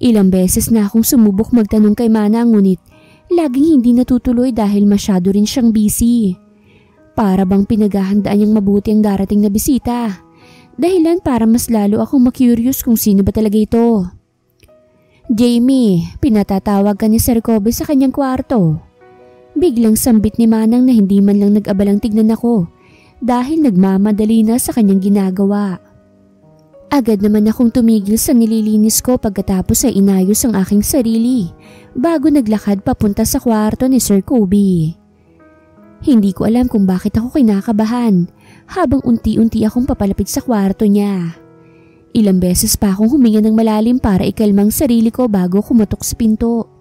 Speaker 1: Ilang beses na akong sumubok magtanong kay Manang ngunit laging hindi natutuloy dahil masyado rin siyang busy. Para bang pinaghahandaan niyang mabuti ang darating na bisita. Dahilan para mas lalo akong makurious kung sino ba talaga ito. Jamie, pinatatawag ka ni Sir Kobe sa kanyang kwarto. Biglang sambit ni Manang na hindi man lang nag-abalang tignan ako dahil nagmamadali na sa kanyang ginagawa. Agad naman akong tumigil sa nililinis ko pagkatapos ay inayos ang aking sarili bago naglakad papunta sa kwarto ni Sir Kobe. Hindi ko alam kung bakit ako kinakabahan habang unti-unti akong papalapit sa kwarto niya. Ilang beses pa akong huminga ng malalim para ikalmang sarili ko bago kumatok sa pinto.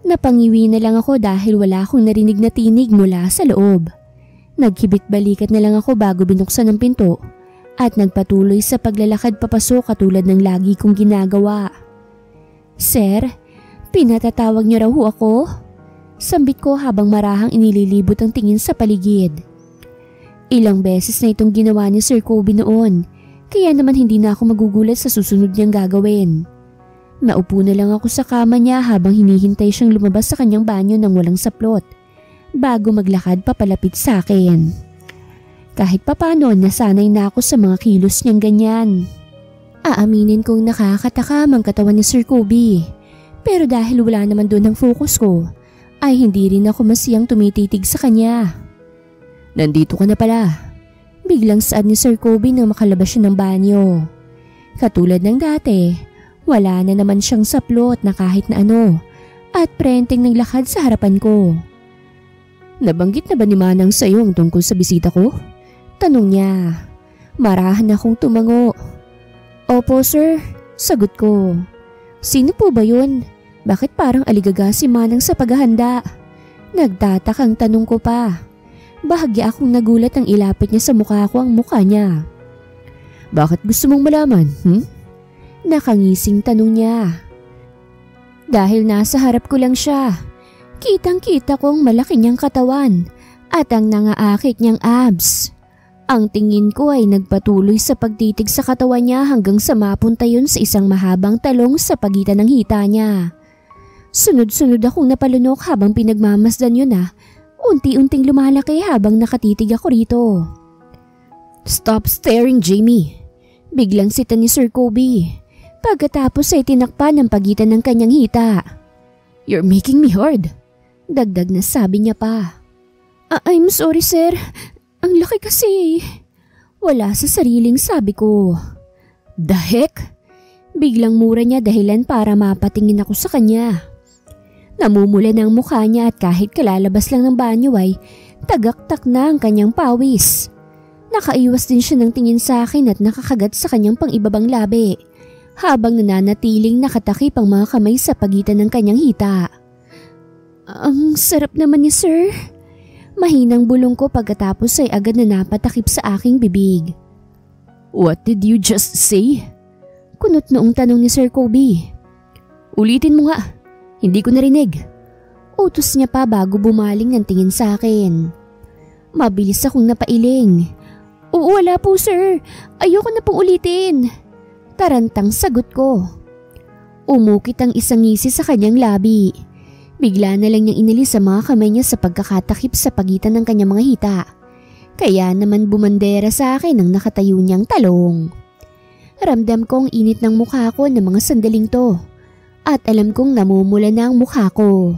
Speaker 1: Napangiwi na lang ako dahil wala akong narinig na tinig mula sa loob. Nagkibit-balikat na lang ako bago binuksan ang pinto at nagpatuloy sa paglalakad papasok katulad ng lagi kong ginagawa. Sir, pinatatawag niyo raw ho ako? Sambit ko habang marahang inililibot ang tingin sa paligid. Ilang beses na itong ginawa ni Sir Kobe noon, kaya naman hindi na ako magugulat sa susunod niyang gagawin. Naupo na lang ako sa kama niya habang hinihintay siyang lumabas sa kanyang banyo nang walang saplot bago maglakad papalapit sa akin. Kahit papano nasanay na ako sa mga kilos niyang ganyan. Aaminin kong nakakatakam ang katawan ni Sir Kobe pero dahil wala naman doon ang focus ko ay hindi rin ako masiyang tumititig sa kanya. Nandito ka na pala. Biglang saad ni Sir Kobe nang makalabas siya ng banyo. Katulad ng dati, Wala na naman siyang saplot na kahit na ano at prenteng naglakad sa harapan ko.
Speaker 2: Nabanggit na ba ni Manang sa'yo ang tungkol sa bisita ko?
Speaker 1: Tanong niya. Marahan akong tumango. Opo sir, sagot ko. Sino po ba yun? Bakit parang aligaga si Manang sa paghahanda? Nagtatakang tanong ko pa. Bahagya akong nagulat nang ilapit niya sa mukha ko ang mukha niya.
Speaker 2: Bakit gusto mong malaman?
Speaker 1: Nakangising tanong niya. Dahil nasa harap ko lang siya. Kitang-kita kong malaki niyang katawan at ang nangaakit niyang abs. Ang tingin ko ay nagpatuloy sa pagtitig sa katawan niya hanggang sa mapunta yun sa isang mahabang talong sa pagitan ng hita niya. Sunod-sunod akong napalunok habang pinagmamasdan yun unti-unting lumalaki habang nakatitig ako rito.
Speaker 2: Stop staring, Jamie.
Speaker 1: Biglang sita ni Sir Kobe. Pagkatapos ay tinakpan ang pagitan ng kanyang hita.
Speaker 2: You're making me hard.
Speaker 1: Dagdag na sabi niya pa. I'm sorry sir. Ang laki kasi. Wala sa sariling sabi ko.
Speaker 2: The heck?
Speaker 1: Biglang mura niya dahilan para mapatingin ako sa kanya. Namumula ng mukha niya at kahit kalalabas lang ng banyo ay tagaktak na ang kanyang pawis. Nakaiwas din siya ng tingin sa akin at nakakagat sa kanyang pang-ibabang labi habang nananatiling nakatakip ang mga kamay sa pagitan ng kanyang hita. Ang sarap naman ni sir. Mahinang bulong ko pagkatapos ay agad na napatakip sa aking bibig.
Speaker 2: What did you just say?
Speaker 1: Kunot noong tanong ni Sir Kobe.
Speaker 2: Ulitin mo nga. Hindi ko narinig.
Speaker 1: Utos niya pa bago bumaling ng tingin sa akin. Mabilis akong napailing. Oo, wala po sir. Ayoko na pong ulitin. Tarantang sagot ko. Umukit ang isang ngisi sa kanyang labi. Bigla na lang niyang inalis sa mga kamay niya sa pagkakatakip sa pagitan ng kanyang mga hita. Kaya naman bumandera sa akin ang nakatayo niyang talong. Ramdam ko ang init ng mukha ko ng mga sandaling to. At alam kong namumula na ang mukha ko.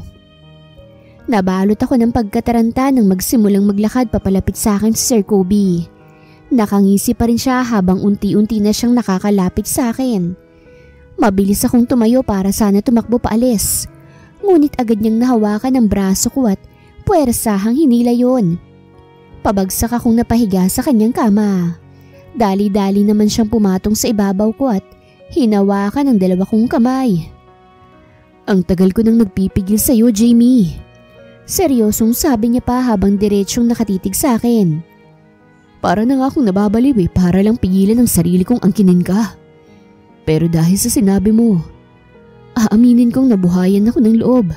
Speaker 1: Nabalot ako ng pagkataranta nang magsimulang maglakad papalapit sa akin si Sir Kobe. Nakangisi pa rin siya habang unti-unti na siyang nakakalapit sa akin. Mabilis akong tumayo para sana tumakbo paalis. Ngunit agad niyang nahawakan ang braso ko at puwersahang hinila yon. Pabagsak akong napahiga sa kanyang kama. Dali-dali naman siyang pumatong sa ibabaw ko at hinawakan ang dalawa kong kamay.
Speaker 2: Ang tagal ko nang nagpipigil sa iyo, Jamie.
Speaker 1: Seryosong sabi niya pa habang diretsyong nakatitig sa akin.
Speaker 2: Para na nga akong nababaliw para lang pigilan ang sarili kong angkinin ka. Pero dahil sa sinabi mo, aaminin kong nabuhayan ako ng loob.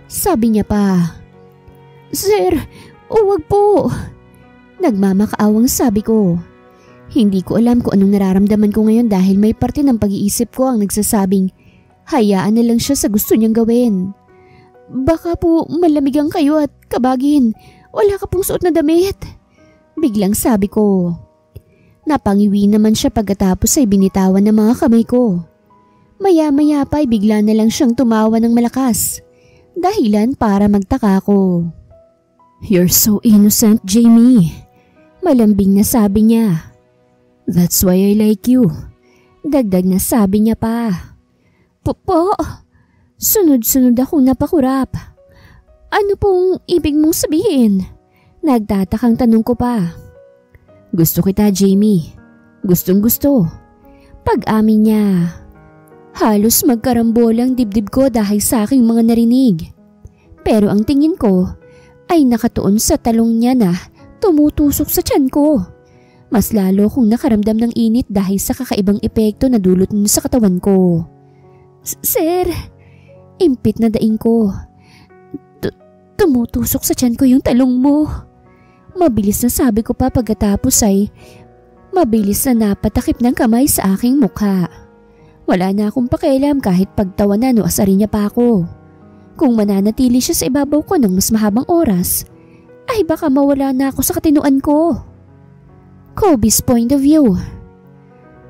Speaker 1: Sabi niya pa. Sir, huwag po. Nagmamakaawang sabi ko. Hindi ko alam kung anong nararamdaman ko ngayon dahil may parte ng pag-iisip ko ang nagsasabing hayaan na lang siya sa gusto niyang gawin. Baka po malamigan kayo at kabagin. Wala ka pong suot na damit. Biglang sabi ko. Napangiwi naman siya pagkatapos ay binitawan ng mga kamay ko. Maya-maya pa ay bigla na lang siyang tumawa ng malakas. Dahilan para magtaka ko.
Speaker 2: You're so innocent, Jamie.
Speaker 1: Malambing na sabi niya.
Speaker 2: That's why I like you.
Speaker 1: Dagdag na sabi niya pa. Po? Sunod-sunod akong napakurap. Ano pong ibig mong sabihin? Nagtatakang tanong ko pa.
Speaker 2: Gusto kita, Jamie. Gustong gusto.
Speaker 1: Pag-amin niya. Halos magkarambolang dibdib ko dahil sa aking mga narinig. Pero ang tingin ko ay nakatuon sa talong niya na tumutusok sa tiyan ko. Mas lalo kong nakaramdam ng init dahil sa kakaibang epekto na dulot niya sa katawan ko. Sir, impit na daing ko. Tumutusok sa tiyan ko yung talong mo. Mabilis na sabi ko pa pagkatapos ay mabilis na napatakip ng kamay sa aking mukha. Wala na akong pakialam kahit pagtawanan o asarin niya pa ako. Kung mananatili siya sa ibabaw ko ng mas mahabang oras, ay baka mawala na ako sa katinuan ko. Kobe's point of view.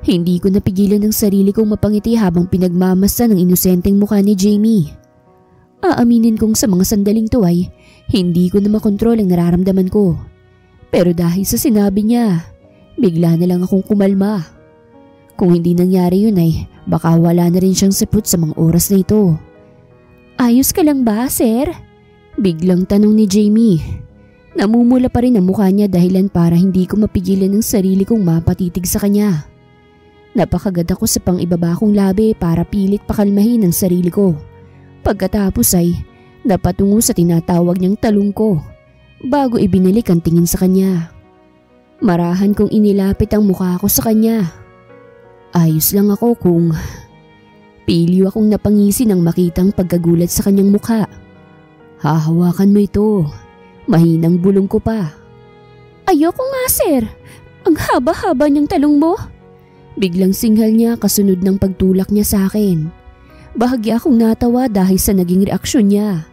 Speaker 1: Hindi ko napigilan ng sarili kong mapangiti habang pinagmamasa ng inosenteng mukha ni Jamie. Aaminin kong sa mga sandaling to ay hindi ko na makontrol ang nararamdaman ko. Pero dahil sa sinabi niya, bigla na lang akong kumalma. Kung hindi nangyari yun ay
Speaker 2: Baka wala na rin siyang sipot sa mga oras na ito.
Speaker 1: Ayos ka lang ba, sir?
Speaker 2: Biglang tanong ni Jamie. Namumula pa rin ang mukha niya dahilan para hindi ko mapigilan ng sarili kong mapatitig sa kanya. Napakagad ako sa pang-ibaba kong labi para pilit pakalmahin ang sarili ko. Pagkatapos ay napatungo sa tinatawag niyang talong ko bago ibinalik ang tingin sa kanya. Marahan kong inilapit ang mukha ko sa kanya. Ayos lang ako kung piliw akong napangisi nang makitang pagkagulat sa kanyang mukha. Hahawakan mo ito. Mahinang bulong ko pa.
Speaker 1: Ayoko nga, sir. Ang haba-haba niyang talong mo.
Speaker 2: Biglang singhal niya kasunod ng pagtulak niya sa akin. Bahagya akong natawa dahil sa naging reaksyon niya.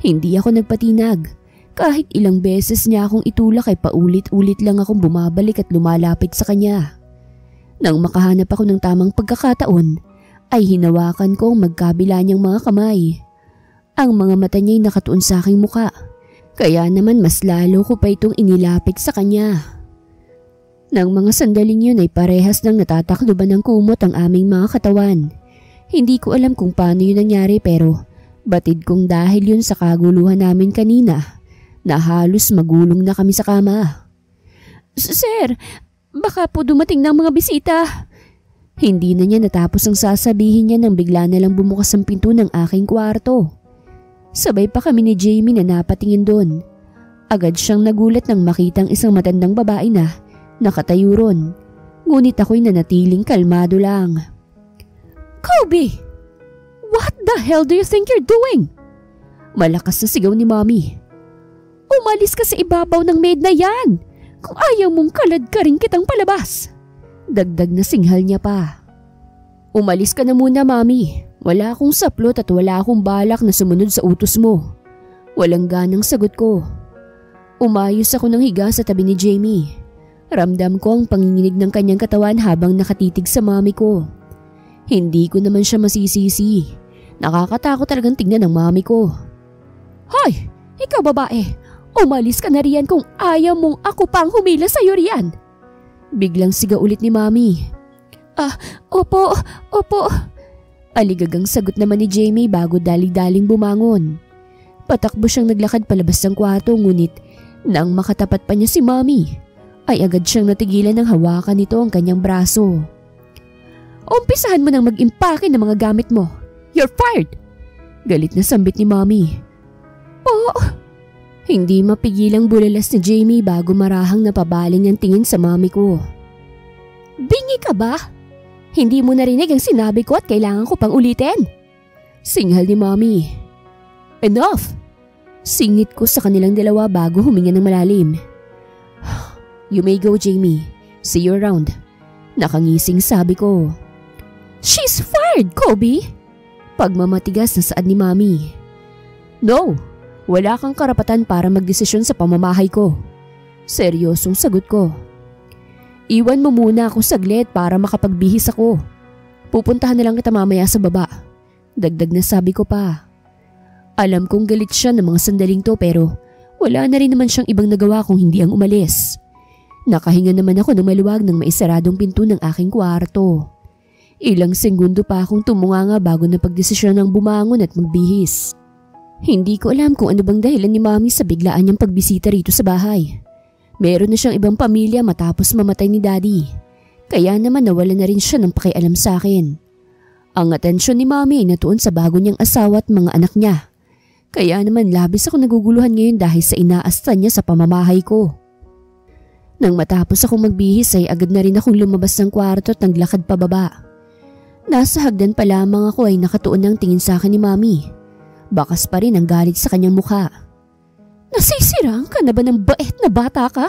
Speaker 2: Hindi ako nagpatinag. Kahit ilang beses niya akong itulak ay paulit-ulit lang akong bumabalik at lumalapit sa kanya. Nang makahanap ako ng tamang pagkakataon, ay hinawakan ko ang magkabila niyang mga kamay. Ang mga mata niya'y nakatuon sa aking muka, kaya naman mas lalo ko pa itong inilapit sa kanya. Nang mga sandaling yun ay parehas nang natatakluban ng kumot ang aming mga katawan. Hindi ko alam kung paano yun nangyari pero batid kong dahil yun sa kaguluhan namin kanina na halos magulong na kami sa kama.
Speaker 1: Sir, baka po dumating ng mga bisita.
Speaker 2: Hindi na niya natapos ang sasabihin niya nang bigla na lang bumukas ang pinto ng aking kwarto. Sabay pa kami ni Jamie na napatingin doon. Agad siyang nagulat nang makitang isang matandang babae na nakatayo ron. Ngunit ako'y nanatiling kalmado lang.
Speaker 1: Kobe! What the hell do you think you're doing?
Speaker 2: Malakas na sigaw ni Mommy.
Speaker 1: Umalis ka sa ibabaw ng maid na yan! Kung ayaw mong kalad ka rin kitang palabas.
Speaker 2: Dagdag na singhal niya pa. Umalis ka na muna, Mommy. Wala akong saplot at wala akong balak na sumunod sa utos mo. Walang ganang sagot ko. Umayos ako ng higa sa tabi ni Jamie. Ramdam ko ang panginginig ng kanyang katawan habang nakatitig sa mami ko. Hindi ko naman siya masisisi. Nakakatakot talagang tingnan ng mami ko.
Speaker 1: Hoy! Ikaw babae! Umalis ka na riyan kung ayaw mong ako pang humila sa'yo riyan!
Speaker 2: Biglang siga ulit ni Mami.
Speaker 1: Opo.
Speaker 2: Aligagang sagot naman ni Jamie bago dali-daling bumangon. Patakbo siyang naglakad palabas ng kwarto ngunit nang makatapat pa niya si Mami, ay agad siyang natigilan ng hawakan nito ang kanyang braso.
Speaker 1: Umpisahan mo nang mag-impake ng mga gamit mo. You're fired!
Speaker 2: Galit na sambit ni Mami.
Speaker 1: Po!
Speaker 2: Hindi mapigilang bulalas ni Jamie bago marahang napabaling ang tingin sa mami ko.
Speaker 1: Bingi ka ba? Hindi mo narinig ang sinabi ko at kailangan ko pang ulitin?
Speaker 2: Singhal ni Mami.
Speaker 1: Enough!
Speaker 2: Singit ko sa kanilang dalawa bago huminga ng malalim. You may go, Jamie. See you around. Nakangising sabi ko.
Speaker 1: She's fired, Kobe!
Speaker 2: Pagmamatigas na saad ni Mami. No! Wala kang karapatan para magdesisyon sa pamamahay ko. Seryosong sagot ko. Iwan mo muna ako saglit para makapagbihis ako. Pupuntahan na lang kita mamaya sa baba. Dagdag na sabi ko pa. Alam kong galit siya ng mga sandaling to pero wala na rin naman siyang ibang nagawa kung hindi ang umalis. Nakahinga naman ako ng maluwag ng maisaradong pinto ng aking kwarto. Ilang segundo pa akong tumunganga bago napagdesisyon ng bumangon at magbihis. Hindi ko alam kung ano bang dahilan ni Mami sa biglaan niyang pagbisita rito sa bahay. Meron na siyang ibang pamilya matapos mamatay ni Daddy. Kaya naman nawala na rin siya ng pakialam sa akin. Ang atensyon ni Mami ay natuon sa bago niyang asawa at mga anak niya. Kaya naman labis ako naguguluhan ngayon dahil sa inaasta niya sa pamamahay ko. Nang matapos akong magbihis ay agad na rin akong lumabas ng kwarto at naglakad pababa. Nasa hagdan pa lamang ako ay nakatuon ng tingin sa akin ni Mami. Bakas pa rin ang galit sa kanyang mukha.
Speaker 1: Nasisirang ka na ba ng bait na bata ka?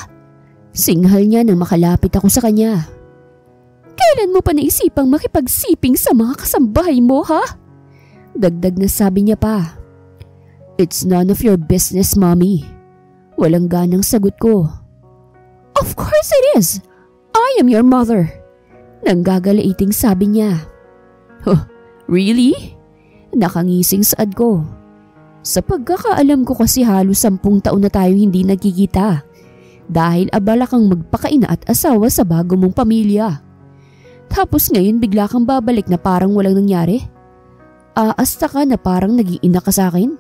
Speaker 2: Singhal niya nang makalapit ako sa kanya.
Speaker 1: Kailan mo pa naisipang makipagsiping sa mga kasambahay mo, ha?
Speaker 2: Dagdag na sabi niya pa. It's none of your business, Mommy. Walang ganang sagot ko.
Speaker 1: Of course it is. I am your mother.
Speaker 2: Nanggagalaiting sabi niya. Huh, really? Nakangising saad ko. Sa pagkakaalam ko kasi halos 10 taon na tayong hindi nagkikita dahil abala kang magpakaina at asawa sa bago mong pamilya. Tapos ngayon bigla kang babalik na parang walang nangyari? Aasta ka na parang nag-iina ka sa akin?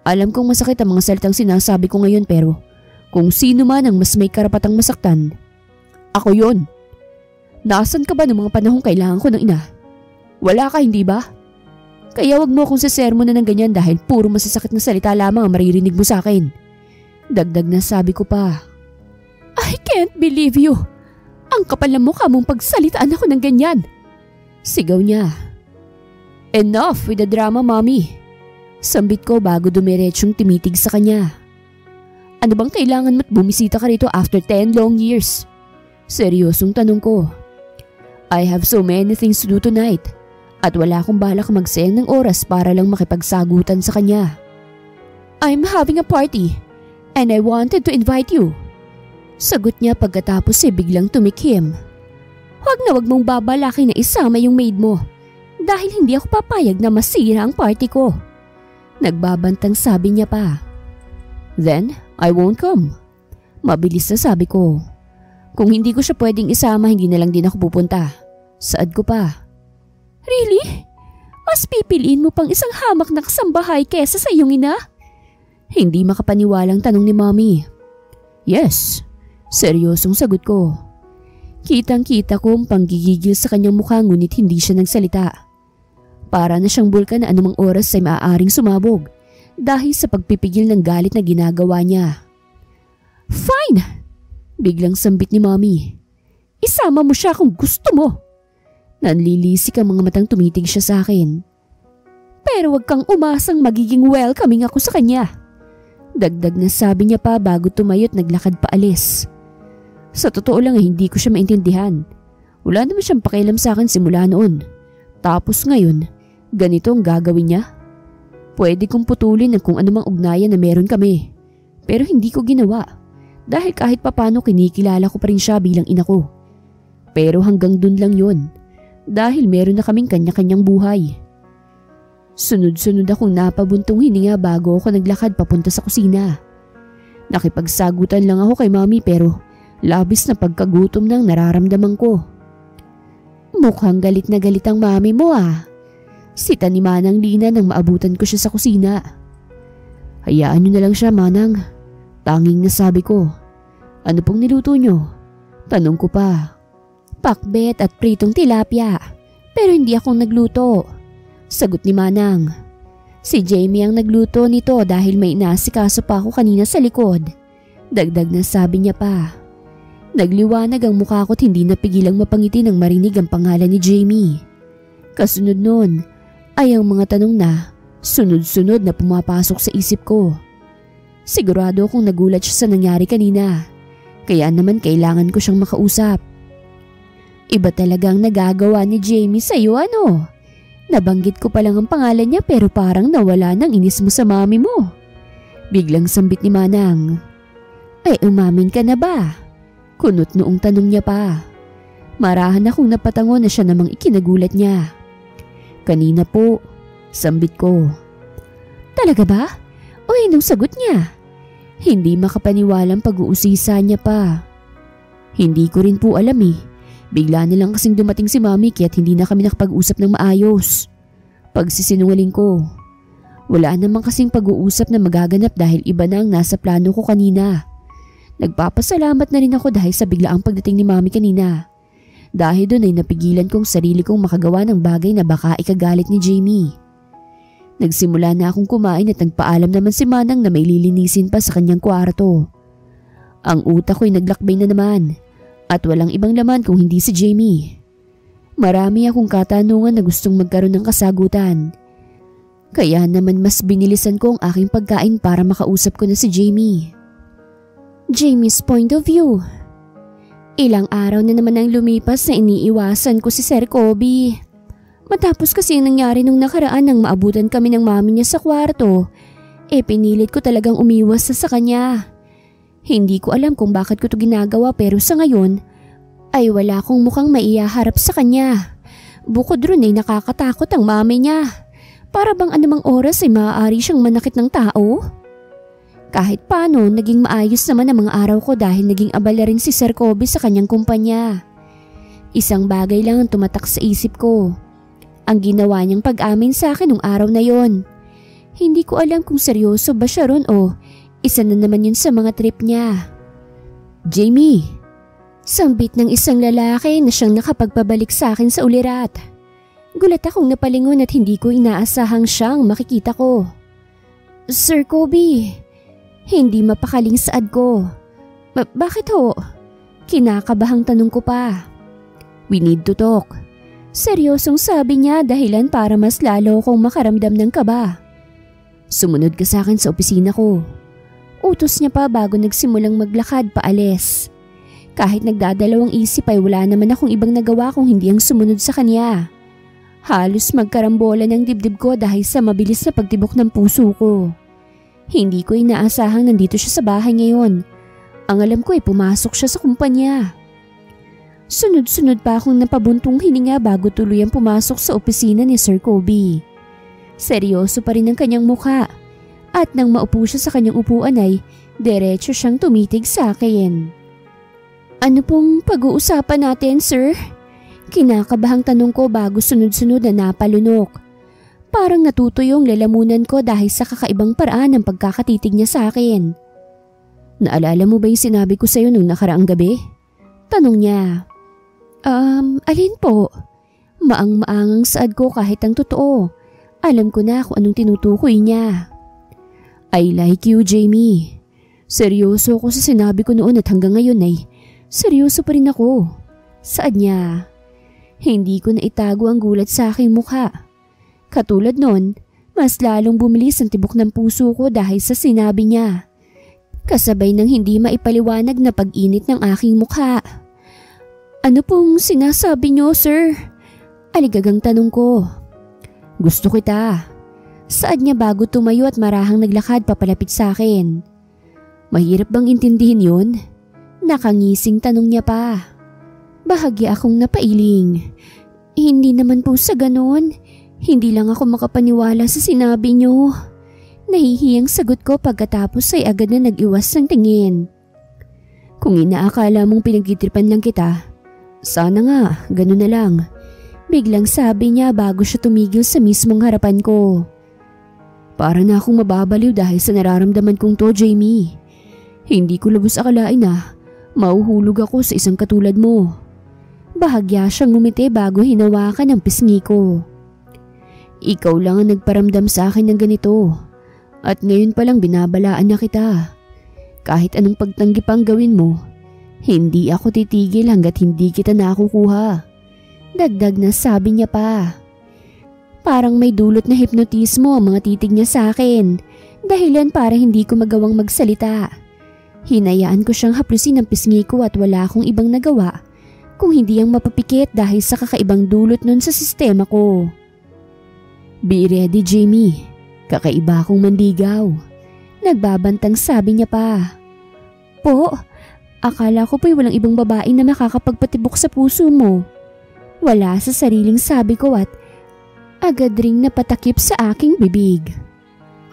Speaker 2: Alam kong masakit ang mga salitang sinasabi ko ngayon pero kung sino man ang mas may karapatang masaktan, ako yon. Nasaan ka ba ng mga panahong kailangan ko ng ina? Wala ka, hindi ba? Kaya wag mo akong sisermonan ng ganyan dahil puro masasakit na salita lamang ang maririnig mo sa akin. Dagdag na sabi ko pa. I can't believe you. Ang kapal na mukha mong pagsalitaan ako ng ganyan. Sigaw niya. Enough with the drama, mommy. Sambit ko bago dumiretsyong tumitig sa kanya. Ano bang kailangan mo't bumisita ka rito after 10 long years? Seryosong tanong ko. I have so many things to do tonight at wala akong balak magsayang ng oras para lang makipagsagutan sa kanya. I'm having a party and I wanted to invite you. Sagot niya pagkatapos biglang tumikhim. Wag mong babalakin na isama yung maid mo dahil hindi ako papayag na masira ang party ko. Nagbabantang sabi niya pa. Then, I won't come. Mabilis na sabi ko. Kung hindi ko siya pwedeng isama, hindi na lang din ako pupunta. Saad ko pa. Really? Mas pipiliin mo pang isang hamak na kasambahay kesa sa iyong ina? Hindi makapaniwalang tanong ni mommy. Yes, seryosong sagot ko. Kitang-kita ko ang panggigigil sa kanyang mukha ngunit hindi siya nagsalita. Para na siyang bulkan na anumang oras ay maaaring sumabog dahil sa pagpipigil ng galit na ginagawa niya. Fine! Biglang sambit ni mommy. Isama mo siya kung gusto mo. Nanlilisik ang mga matang tumitig siya sa akin. Pero wag kang umasang magiging welcoming ako sa kanya. Dagdag na sabi niya pa bago tumayo't naglakad paalis. Sa totoo lang hindi ko siya maintindihan. Wala naman siyang pakialam sa akin simula noon. Tapos ngayon, ganito ang gagawin niya? Pwede kong putulin ang kung anumang ugnayan na meron kami. Pero hindi ko ginawa. Dahil kahit papano kinikilala ko pa rin siya bilang ina ko. Pero hanggang dun lang yon. Dahil meron na kaming kanya-kanyang buhay. Sunod-sunod akong napabuntong hininga bago ako naglakad papunta sa kusina. Nakipagsagutan lang ako kay mami pero labis na pagkagutom nang nararamdaman ko. Mukhang galit na galit ang mami mo ah. Sita ni Manang Lina nang maabutan ko siya sa kusina. Hayaan niyo na lang siya, Manang. Tanging nasabi ko. Ano pong niluto niyo? Tanong ko pa. Pakbet at pritong tilapia. Pero hindi akong nagluto. Sagot ni Manang. Si Jamie ang nagluto nito dahil may inasikaso pa ako kanina sa likod. Dagdag na sabi niya pa. Nagliwanag ang mukha ko't hindi napigilang mapangiti nang marinig ang pangalan ni Jamie. Kasunod nun ay ang mga tanong na sunod-sunod na pumapasok sa isip ko. Sigurado akong nagulat siya sa nangyari kanina. Kaya naman kailangan ko siyang makausap. Iba talagang nagagawa ni Jamie sa'yo ano? Nabanggit ko pa lang ang pangalan niya pero parang nawala ng inis mo sa mami mo. Biglang sambit ni Manang. Ay umamin ka na ba? Kunot noong tanong niya pa. Marahan akong napatango na siya namang ikinagulat niya. Kanina po, sambit ko. Talaga ba? O anong sagot niya? Hindi makapaniwalang pag-uusisa niya pa. Hindi ko rin po alam eh. Bigla na lang kasing dumating si mami kaya't hindi na kami nakapag-usap ng maayos. Pagsisinungaling ko. Wala naman kasing pag-uusap na magaganap dahil iba na ang nasa plano ko kanina. Nagpapasalamat na rin ako dahil sa biglaang pagdating ni mami kanina. Dahil doon ay napigilan kong sarili kong makagawa ng bagay na baka ikagalit ni Jamie. Nagsimula na akong kumain at nagpaalam naman si Manang na may lilinisin pa sa kanyang kwarto. Ang utak ko'y naglakbay na naman at walang ibang laman kung hindi si Jamie. Marami akong katanungan na gustong magkaroon ng kasagutan. Kaya naman mas binilisan ko ang aking pagkain para makausap ko na si Jamie. Jamie's point of view. Ilang araw na naman ang lumipas na iniiwasan ko si Sir Kobe. Matapos kasi ang nangyari nung nakaraan nang maabutan kami ng mami niya sa kwarto, pinilit ko talagang umiwas sa kanya. Hindi ko alam kung bakit ko to ginagawa pero sa ngayon ay wala akong mukhang maihaharap sa kanya. Bukod ron ay nakakatakot ang mami niya. Para bang anumang oras ay maaari siyang manakit ng tao. Kahit paano naging maayos naman ang mga araw ko dahil naging abala rin si Sir Kobe sa kanyang kumpanya.
Speaker 1: Isang bagay lang ang tumatak sa isip ko. Ang ginawa niyang pag-amin sa akin nung araw na yon. Hindi ko alam kung seryoso ba siya ron o isa na naman yun sa mga trip niya.
Speaker 2: Jamie!
Speaker 1: Sambit ng isang lalaki na siyang nakapagpabalik sa akin sa ulirat. Gulat akong napalingon at hindi ko inaasahang siyang makikita ko. Sir Kobe, hindi mapakaling saad ko. Bakit ho? Kinakabahang tanong ko pa.
Speaker 2: We need to talk.
Speaker 1: Seryosong sabi niya dahilan para mas lalo kong makaramdam ng kaba.
Speaker 2: Sumunod ka sa akin sa opisina ko.
Speaker 1: Utos niya pa bago nagsimulang maglakad paalis. Kahit nagdadalawang isip ay wala naman akong ibang nagawa kung hindi ang sumunod sa kanya. Halos magkarambola ng dibdib ko dahil sa mabilis na pagtibok ng puso ko. Hindi ko inaasahang nandito siya sa bahay ngayon. Ang alam ko ay pumasok siya sa kumpanya. Sunod-sunod pa akong napabuntong hininga bago tuluyang pumasok sa opisina ni Sir Kobe. Seryoso pa rin ang kanyang mukha at nang maupo siya sa kanyang upuan ay diretso siyang tumitig sa akin. Ano pong pag-uusapan natin, sir? Kinakabahang tanong ko bago sunod-sunod na napalunok. Parang natuto yung lalamunan ko dahil sa kakaibang paraan ng pagkakatitig niya sa akin.
Speaker 2: Naalala mo ba yung sinabi ko sa'yo nung nakaraang gabi?
Speaker 1: Tanong niya. Alin po? Maang-maangang saad ko kahit ang totoo. Alam ko na kung anong tinutukoy niya.
Speaker 2: I like you, Jamie. Seryoso ako sa sinabi ko noon at hanggang ngayon ay seryoso pa rin ako.
Speaker 1: Saad niya. Hindi ko na itago ang gulat sa aking mukha. Katulad nun, mas lalong bumilis ang tibok ng puso ko dahil sa sinabi niya. Kasabay ng hindi maipaliwanag na pag-init ng aking mukha. Ano pong sinasabi niyo, sir? Aligagang tanong ko.
Speaker 2: Gusto kita.
Speaker 1: Saad niya bago tumayo at marahang naglakad papalapit sa akin.
Speaker 2: Mahirap bang intindihin yun?
Speaker 1: Nakangising tanong niya pa. Bahagya akong napailing. Hindi naman po sa ganon. Hindi lang ako makapaniwala sa sinabi niyo. Nahihiyang sagot ko pagkatapos ay agad na nag-iwas ng tingin.
Speaker 2: Kung inaakala mong pinagtitripan lang kita, sana nga, ganun na lang.
Speaker 1: Biglang sabi niya bago siya tumigil sa mismong harapan ko.
Speaker 2: Para na akong mababaliw dahil sa nararamdaman kong to, Jamie. Hindi ko lubos akalain na mauhulog ako sa isang katulad mo.
Speaker 1: Bahagya siyang ngumiti bago hinawakan ang pisngi ko.
Speaker 2: Ikaw lang ang nagparamdam sa akin ng ganito. At ngayon palang binabalaan na kita. Kahit anong pagtanggi pang gawin mo, hindi ako titigil hanggat hindi kita nakukuha.
Speaker 1: Dagdag na sabi niya pa. Parang may dulot na hipnotismo ang mga titig niya sa akin. Dahilan para hindi ko magawang magsalita. Hinayaan ko siyang haplusin ang pisngi ko at wala akong ibang nagawa kung hindi ang mapapikit dahil sa kakaibang dulot nun sa sistema ko.
Speaker 2: Be ready, Jamie. Kakaiba akong mandigaw.
Speaker 1: Nagbabantang sabi niya pa. Po, akala ko po'y walang ibang babae na makakapagpatibok sa puso mo. Wala sa sariling sabi ko at agad ring napatakip sa aking bibig.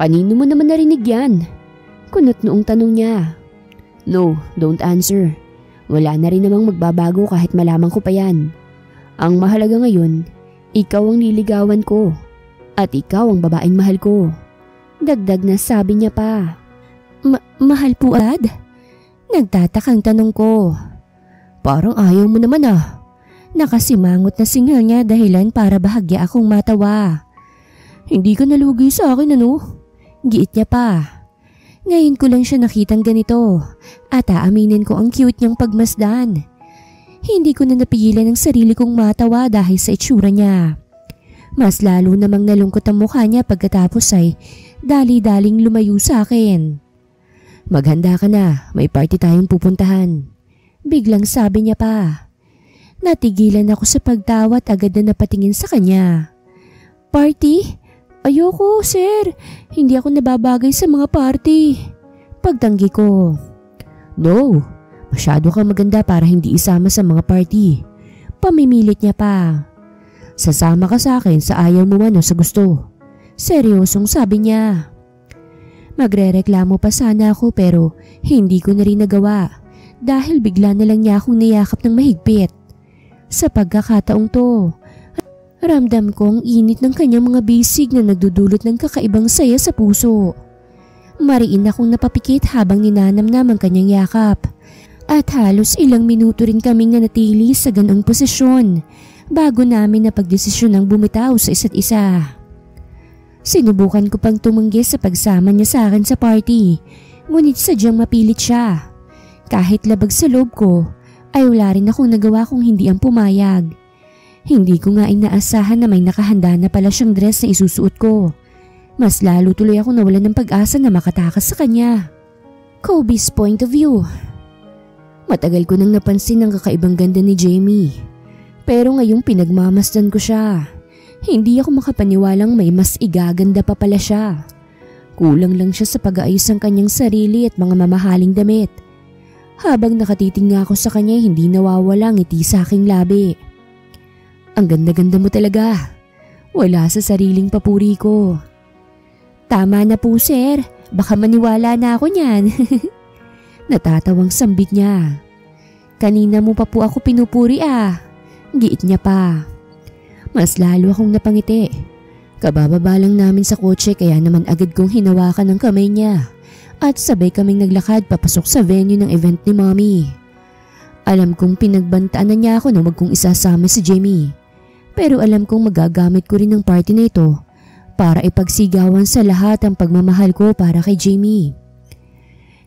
Speaker 2: Kanino mo naman narinig yan?
Speaker 1: Kunot noong tanong niya.
Speaker 2: No, don't answer. Wala na rin namang magbabago kahit malaman ko pa yan. Ang mahalaga ngayon, ikaw ang niligawan ko. At ikaw ang babaeng mahal ko.
Speaker 1: Dagdag na sabi niya pa. Mahal po agad? Nagtatakang tanong ko.
Speaker 2: Parang ayaw mo naman ah.
Speaker 1: Nakasimangot na singal niya dahilan para bahagya akong matawa.
Speaker 2: Hindi ka nalugi sa akin ano?
Speaker 1: Giit niya pa. Ngayon ko lang siya nakitang ganito at aaminin ko ang cute niyang pagmasdan. Hindi ko na napigilan ang sarili kong matawa dahil sa itsura niya. Mas lalo namang nalungkot ang mukha niya pagkatapos ay dali-daling lumayo sa akin.
Speaker 2: Maghanda ka na, may party tayong pupuntahan.
Speaker 1: Biglang sabi niya pa. Natigilan ako sa pagtawa at agad na napatingin sa kanya. Party? Ayoko, sir. Hindi ako nababagay sa mga party. Pagtanggi ko.
Speaker 2: No, masyado kang maganda para hindi isama sa mga party.
Speaker 1: Pamimilit niya pa.
Speaker 2: Sasama ka sa akin sa ayaw mo man o sa gusto.
Speaker 1: Seryosong sabi niya. Magrereklamo pa sana ako pero hindi ko na rin nagawa dahil bigla na lang niya akong niyakap ng mahigpit. Sa pagkakataong to, ramdam ko ang init ng kanyang mga bisig na nagdudulot ng kakaibang saya sa puso. Mariin akong napapikit habang ninanamnam ang kanyang yakap. At halos ilang minuto rin kaming nanatili sa ganoong posisyon bago namin napagdesisyon ng bumitaw sa isa't isa. Sinubukan ko pang tumanggi sa pagsama niya sa akin sa party, ngunit sadyang mapilit siya. Kahit labag sa loob ko, ay wala rin akong nagawa kung hindi ang pumayag. Hindi ko nga inaasahan na may nakahanda na pala siyang dress na isusuot ko. Mas lalo tuloy ako nawalan ng pag-asa na makatakas sa kanya. Kobe's point of view. Matagal ko nang napansin ang kakaibang ganda ni Jamie. Pero ngayong pinagmamasdan ko siya, hindi ako makapaniwalang may mas igaganda pa pala siya. Kulang lang siya sa pag-aayos ng kanyang sarili at mga mamahaling damit. Habang nakatiting nga ako sa kanya, hindi nawawala ang ngiti sa aking labi. Ang ganda-ganda mo talaga. Wala sa sariling papuri ko. Tama na po sir, baka maniwala na ako niyan. Natatawang sambit niya. Kanina mo pa po ako pinupuri ah. Giit niya pa. Mas lalo akong napangiti. Kabababa lang namin sa kotse kaya naman agad kong hinawakan ang kamay niya. At sabay kaming naglakad papasok sa venue ng event ni Mommy. Alam kong pinagbantaan na niya ako na wag kong isasama si Jamie. Pero alam kong magagamit ko rin ang party na ito para ipagsigawan sa lahat ang pagmamahal ko para kay Jamie.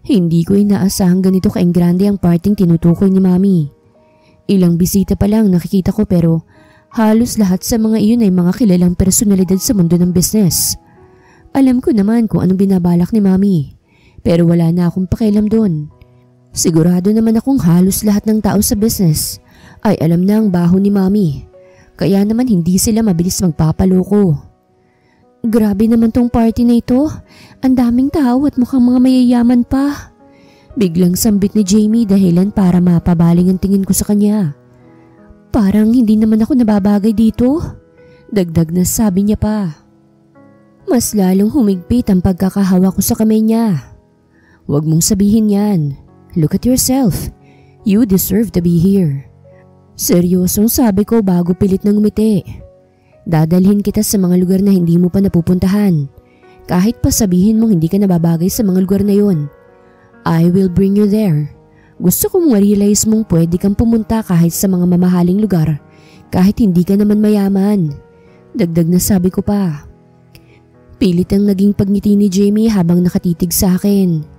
Speaker 1: Hindi ko inaasahang ganito kaingrande ang parting tinutukoy ni Mommy. Ilang bisita pa lang nakikita ko pero halos lahat sa mga iyon ay mga kilalang personalidad sa mundo ng business. Alam ko naman kung anong binabalak ni Mommy pero wala na akong pakialam doon. Sigurado naman akong halos lahat ng tao sa business ay alam na ang baho ni Mommy. Kaya naman hindi sila mabilis magpapaloko. Grabe naman tong party na ito. Ang daming tao at mukhang mga mayayaman pa. Biglang sambit ni Jamie dahilan para mapabaling ang tingin ko sa kanya. Parang hindi naman ako nababagay dito. Dagdag na sabi niya pa. Mas lalong humigpit ang pagkakahawa ko sa kamay niya. Huwag mong sabihin yan. Look at yourself. You deserve to be here. Seryosong sabi ko bago pilit na ngumiti. Dadalhin kita sa mga lugar na hindi mo pa napupuntahan. Kahit pa sabihin mong hindi ka nababagay sa mga lugar na yon. I will bring you there. Gusto kong ma-realize mong pwede kang pumunta kahit sa mga mamahaling lugar. Kahit hindi ka naman mayaman. Dagdag na sabi ko pa. Pilit ang naging pagngiti ni Jamie habang nakatitig sa akin.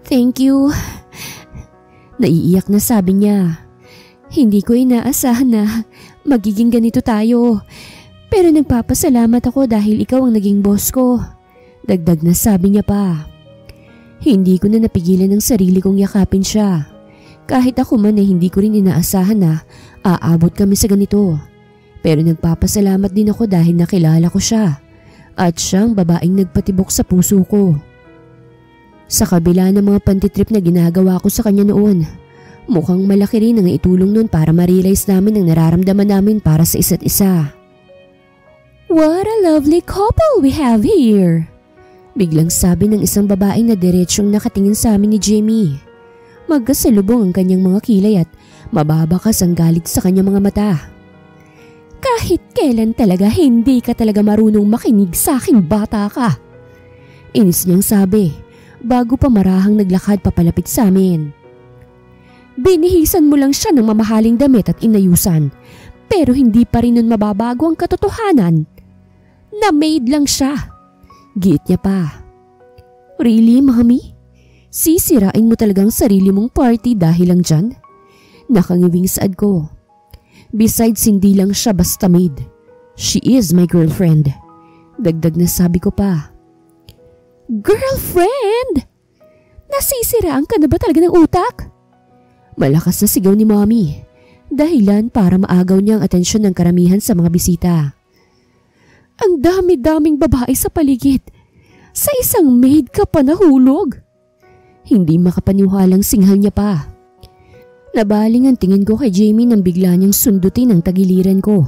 Speaker 1: Thank you. Naiiyak na sabi niya. Hindi ko inaasahan na magiging ganito tayo. Pero nagpapasalamat ako dahil ikaw ang naging boss ko. Dagdag na sabi niya pa. Hindi ko na napigilan ang sarili kong yakapin siya. Kahit ako man ay hindi ko rin inaasahan na aabot kami sa ganito. Pero nagpapasalamat din ako dahil nakilala ko siya. At siyang babaeng nagpatibok sa puso ko. Sa kabila ng mga pantitrip na ginagawa ko sa kanya noon, mukhang malaki rin ang itulong nun para ma-realize namin ang nararamdaman namin para sa isa't isa. What a lovely couple we have here! Biglang sabi ng isang babae na diretsyong nakatingin sa amin ni Jamie. Magkasalubong ang kanyang mga kilay at mababakas ang galit sa kanyang mga mata. Kahit kailan talaga hindi ka talaga marunong makinig sa aking bata ka. Inis niyang sabi bago pa marahang naglakad papalapit sa amin. Binihisan mo lang siya ng mamahaling damit at inayusan, pero hindi pa rin nun mababago ang katotohanan. Na-made lang siya. Giit niya pa. Really, Mommy? Sisirain mo talagang sarili mong party dahil lang dyan? Nakangiwing saad ko. Besides, hindi lang siya basta maid. She is my girlfriend. Dagdag na sabi ko pa. Girlfriend? Nasisiraan ka na ba talaga ng utak? Malakas na sigaw ni Mommy. Dahilan para maagaw niya ang atensyon ng karamihan sa mga bisita. Ang dami-daming babae sa paligid. Sa isang maid ka pa nahulog. Hindi makapaniwalang singhal niya pa. Nabaling ang tingin ko kay Jamie nang bigla niyang sundutin ang tagiliran ko.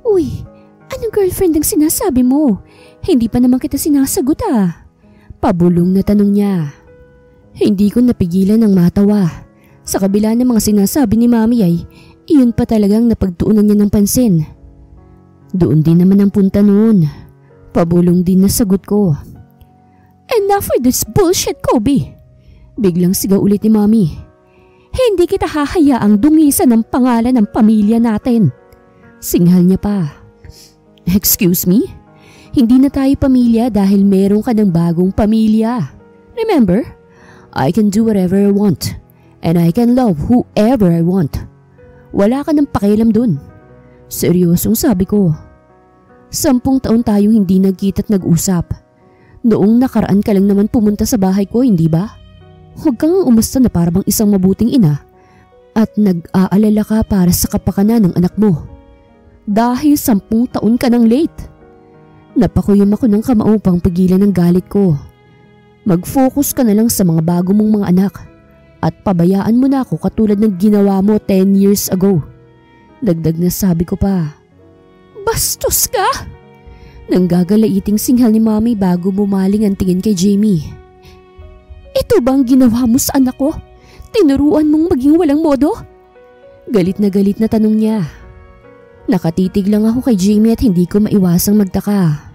Speaker 1: Uy, anong girlfriend ang sinasabi mo? Hindi pa naman kita sinasagot ah. Pabulong na tanong niya. Hindi ko napigilan ng matawa. Sa kabila ng mga sinasabi ni Mommy ay
Speaker 2: Iyon pa talagang napagtuunan niya ng pansin. Doon din naman ang punta noon. Pabulong din na sagot ko. Enough with this bullshit, Kobe! Biglang sigaw ulit ni Mommy. Hindi kita hahayaang dungisan ng pangalan ng pamilya natin. Singhal niya pa. Excuse me? Hindi na tayo pamilya dahil meron ka ng bagong pamilya. Remember, I can do whatever I want and I can love whoever I want. Wala ka ng pakialam dun. Seryosong sabi ko. 10 taon tayong hindi nagkita't nag-usap. Noong nakaraan ka lang naman pumunta sa bahay ko, hindi ba? Huwag kang umasta na parang isang mabuting ina at nag-aalala ka para sa kapakanan ng anak mo. Dahil 10 taon ka nang late. Napakuyom ako ng kamao pang pigilan ng galit ko. Mag-focus ka na lang sa mga bago mong mga anak at pabayaan mo na ako katulad ng ginawa mo 10 years ago. Dagdag na sabi ko pa. Bastos ka! Nang gagalaiting singhal ni Mommy bago bumaling ang tingin kay Jamie. Ito bang ginawa mo sa anak ko? Tinuruan mong maging walang modo? Galit na tanong niya. Nakatitig lang ako kay Jamie at hindi ko maiwasang magtaka.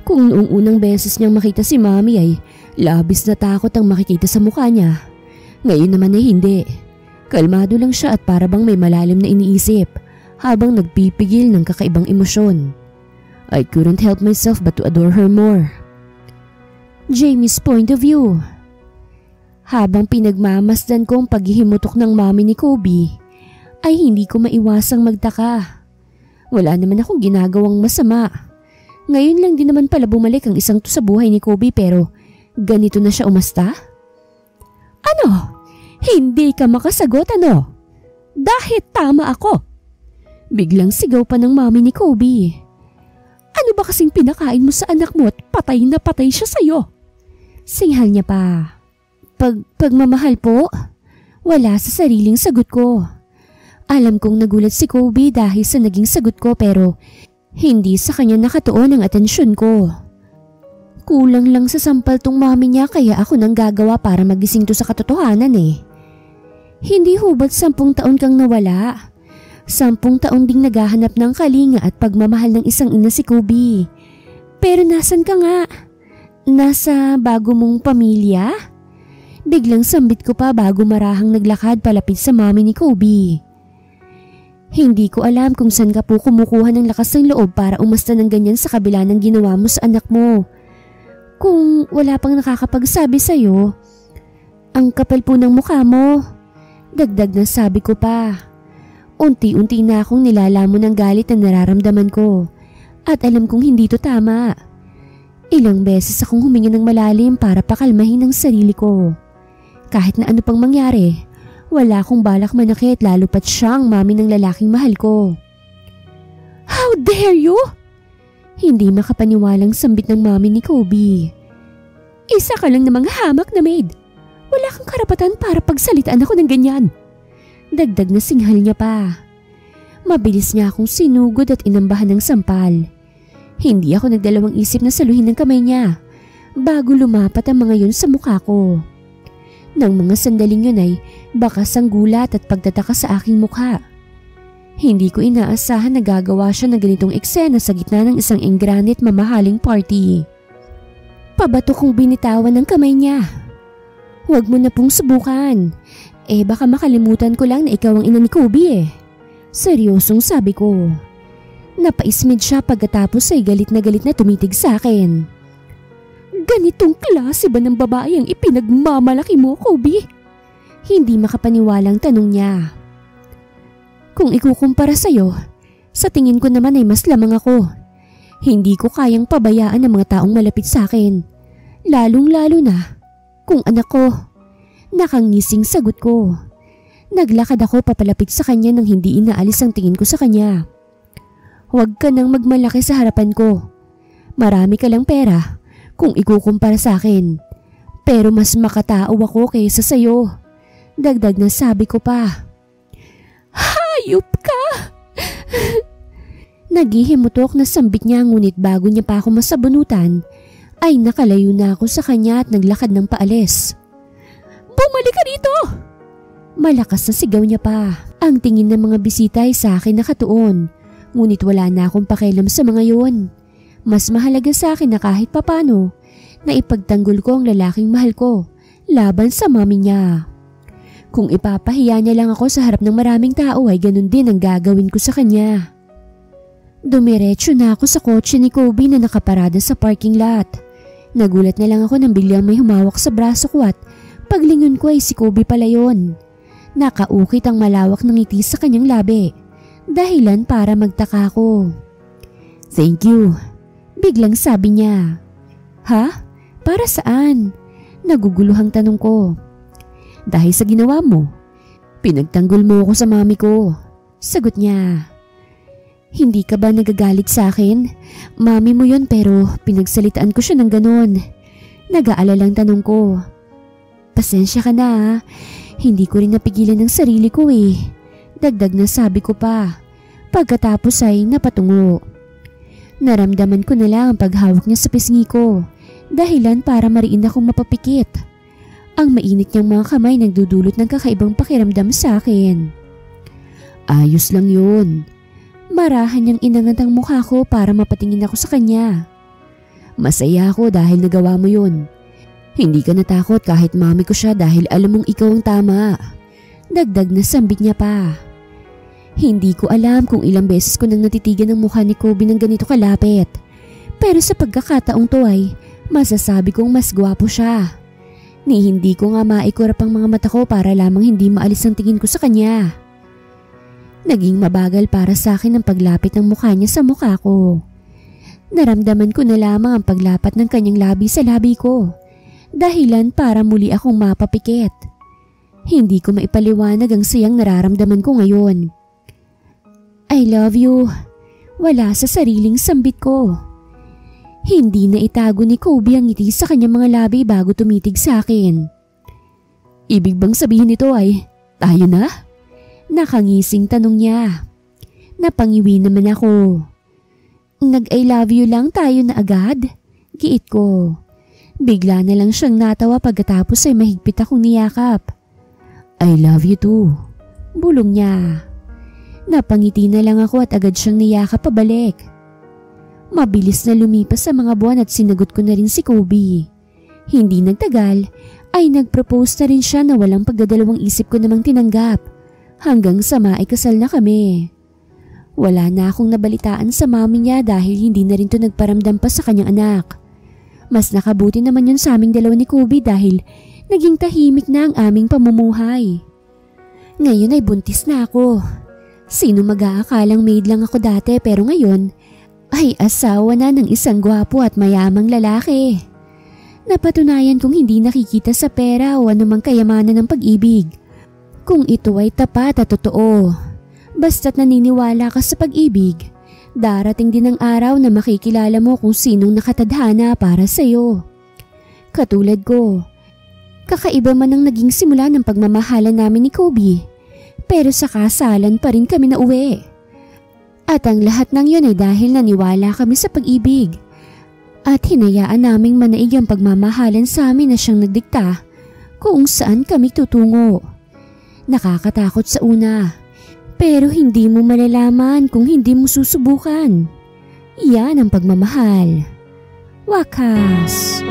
Speaker 2: Kung noong unang beses niyang makita si Mommy ay labis na takot ang makikita sa mukha niya. Ngayon naman ay hindi. Kalmado lang siya at para bang may malalim na iniisip habang nagpipigil ng kakaibang emosyon. I couldn't help myself but to adore her more. Jamie's point of view. Habang pinagmamasdan ko ang paghihimutok ng Mommy ni Kobe, ay hindi ko maiwasang magtaka. Wala naman akong ginagawang masama. Ngayon lang din naman pala bumalik ang isang to sa buhay ni Kobe pero ganito na siya umasta? Ano? Hindi ka makasagot ano? Dahil tama ako. Biglang sigaw pa ng Mommy ni Kobe. Ano ba kasing pinakain mo sa anak mo at patay na patay siya sa'yo? Singhal niya pa. Pagmamahal po? Wala sa sariling sagot ko. Alam kong nagulat si Kobe dahil sa naging sagot ko pero hindi sa kanya nakatuon ang atensyon ko. Kulang lang sa sampal tong Mommy niya kaya ako nang gagawa para magising to sa katotohanan eh. Hindi hubad 10 taon kang nawala. 10 taon ding naghahanap ng kalinga at pagmamahal ng isang ina si Kobe. Pero nasan ka nga? Nasa bago mong pamilya? Biglang sambit ko pa bago marahang naglakad palapit sa Mommy ni Kobe. Hindi ko alam kung saan ka po kumukuha ng lakas ng loob para umasta ng ganyan sa kabila ng ginawa mo sa anak mo. Kung wala pang nakakapagsabi sa'yo, ang kapal po ng mukha mo. Dagdag na sabi ko pa. Unti-unti na akong nilalamon ng galit na nararamdaman ko at alam kong hindi to tama. Ilang beses akong huminga ng malalim para pakalmahin ang sarili ko. Kahit na ano pang mangyari, wala akong balak manakit lalo pat siyang Mommy ng lalaking mahal ko. How dare you? Hindi makapaniwalang sambit ng Mommy ni Kobe. Isa ka lang namang hamak na maid. Wala kang karapatan para pagsalitaan ako ng ganyan. Dagdag na singhal niya pa. Mabilis niya akong sinugod at inambahan ng sampal. Hindi ako nagdalawang isip na saluhin ng kamay niya bago lumapat ang mga yun sa mukha ko. Nang mga sandaling yun ay bakas ang gulat at pagtataka sa aking mukha. Hindi ko inaasahan na gagawa siya ng ganitong eksena sa gitna ng isang engranit mamahaling party. Pabato kong binitawan ng kamay niya. Huwag mo na pong subukan. Baka makalimutan ko lang na ikaw ang ina ni Kobe eh. Seryosong sabi ko. Napaismid siya pagkatapos ay galit na tumitig sa akin. Ganitong klase ba ng babae ang ipinagmamalaki mo, Kobe? Hindi makapaniwalang tanong niya. Kung ikukumpara sa'yo, sa tingin ko naman ay mas lamang ako. Hindi ko kayang pabayaan ang mga taong malapit sa akin. Lalong-lalo na kung anak ko. Nakangising sagot ko. Naglakad ako papalapit sa kanya nang hindi inaalis ang tingin ko sa kanya. Huwag ka nang magmalaki sa harapan ko. Marami ka lang pera kung ikukumpara sa akin. Pero mas makatao ako kaysa sa'yo. Dagdag na sabi ko pa. Hayop ka! Naghihimutok na sambit niya ngunit bago niya pa ako masabunutan ay nakalayo na ako sa kanya at naglakad ng paalis. Bumalik ka dito! Malakas na sigaw niya pa Ang tingin ng mga bisita ay sa akin nakatuon, ngunit wala na akong pakialam sa mga yun. Mas mahalaga sa akin na kahit papano na ipagtanggol ko ang lalaking mahal ko laban sa mami niya. Kung ipapahiya niya lang ako sa harap ng maraming tao ay ganun din ang gagawin ko sa kanya. Dumiretso na ako sa kotse ni Kobe na nakaparada sa parking lot. Nagulat na lang ako nang biglang may humawak sa braso ko at paglingon ko ay si Kobe pala yun. Nakaukit ang malawak ng ngiti sa kanyang labi, dahilan para magtaka ko. "Thank you," biglang sabi niya. "Ha? Para saan?" Naguguluhang tanong ko. "Dahil sa ginawa mo. Pinagtanggol mo ako sa mami ko," sagot niya. "Hindi ka ba nagagalit sa akin? Mami mo yun pero pinagsalitaan ko siya ng ganun." Nag-aalalang tanong ko. "Pasensya ka na. Hindi ko rin napigilan ng sarili ko eh." Dagdag na sabi ko pa. Pagkatapos ay napatungo. Naramdaman ko na lang ang paghawak niya sa pisngi ko, dahilan para mariin akong mapapikit. Ang mainit niyang mga kamay nagdudulot ng kakaibang pakiramdam sa akin. "Ayos lang yun." Marahan niyang inangat ang mukha ko para mapatingin ako sa kanya. "Masaya ako dahil nagawa mo yun. Hindi ka natakot kahit mami ko siya dahil alam mong ikaw ang tama." Dagdag na sambit niya pa. Hindi ko alam kung ilang beses ko nang natitigan ang mukha ni Kobe ng ganito kalapit. Pero sa pagkakataong to ay masasabi kong mas gwapo siya. Ni hindi ko nga maikurap ang mga mata ko para lamang hindi maalis ang tingin ko sa kanya. Naging mabagal para sa akin ang paglapit ng mukha niya sa mukha ko. Naramdaman ko na lamang ang paglapat ng kanyang labi sa labi ko, dahilan para muli akong mapapikit. Hindi ko maipaliwanag ang sayang nararamdaman ko ngayon. "I love you." Wala sa sariling sambit ko. Hindi na itago ni Kobe ang ngiti sa kanyang mga labi bago tumitig sa akin. "Ibig bang sabihin nito ay tayo na?" Nakangising tanong niya. Napangiwi naman ako. "Nag-I love you lang tayo na agad?" Giit ko. Bigla na lang siyang natawa pagkatapos ay mahigpit akong niyakap. "I love you too." Bulong niya. Napangiti na lang ako at agad siyang niyakap pabalik. Mabilis na lumipas sa mga buwan at sinagot ko na rin si Kobe. Hindi nagtagal ay nag-propose na rin siya na walang pagdadalawang isip ko namang tinanggap hanggang sa maikasal na kami. Wala na akong nabalitaan sa mami niya dahil hindi na rin to nagparamdam pa sa kanyang anak. Mas nakabuti naman yun sa aming dalawa ni Kobe dahil naging tahimik na ang aming pamumuhay. Ngayon ay buntis na ako. Sino mag-aakalang maid lang ako dati pero ngayon ay asawa na ng isang gwapo at mayamang lalaki. Napatunayan kong hindi nakikita sa pera o anumang kayamanan ng pag-ibig. Kung ito ay tapat at totoo, basta't naniniwala ka sa pag-ibig, darating din ang araw na makikilala mo kung sinong nakatadhana para sa'yo. Katulad ko, kakaiba man ang naging simula ng pagmamahalan namin ni Kobe, pero sa kasalan pa rin kami nauwi. At ang lahat ng yun ay dahil naniwala kami sa pag-ibig at hinayaan naming manaig ang pagmamahalan sa amin na siyang nagdikta kung saan kami tutungo. Nakakatakot sa una, pero hindi mo malalaman kung hindi mo susubukan. Yan ang pagmamahal. Wakas.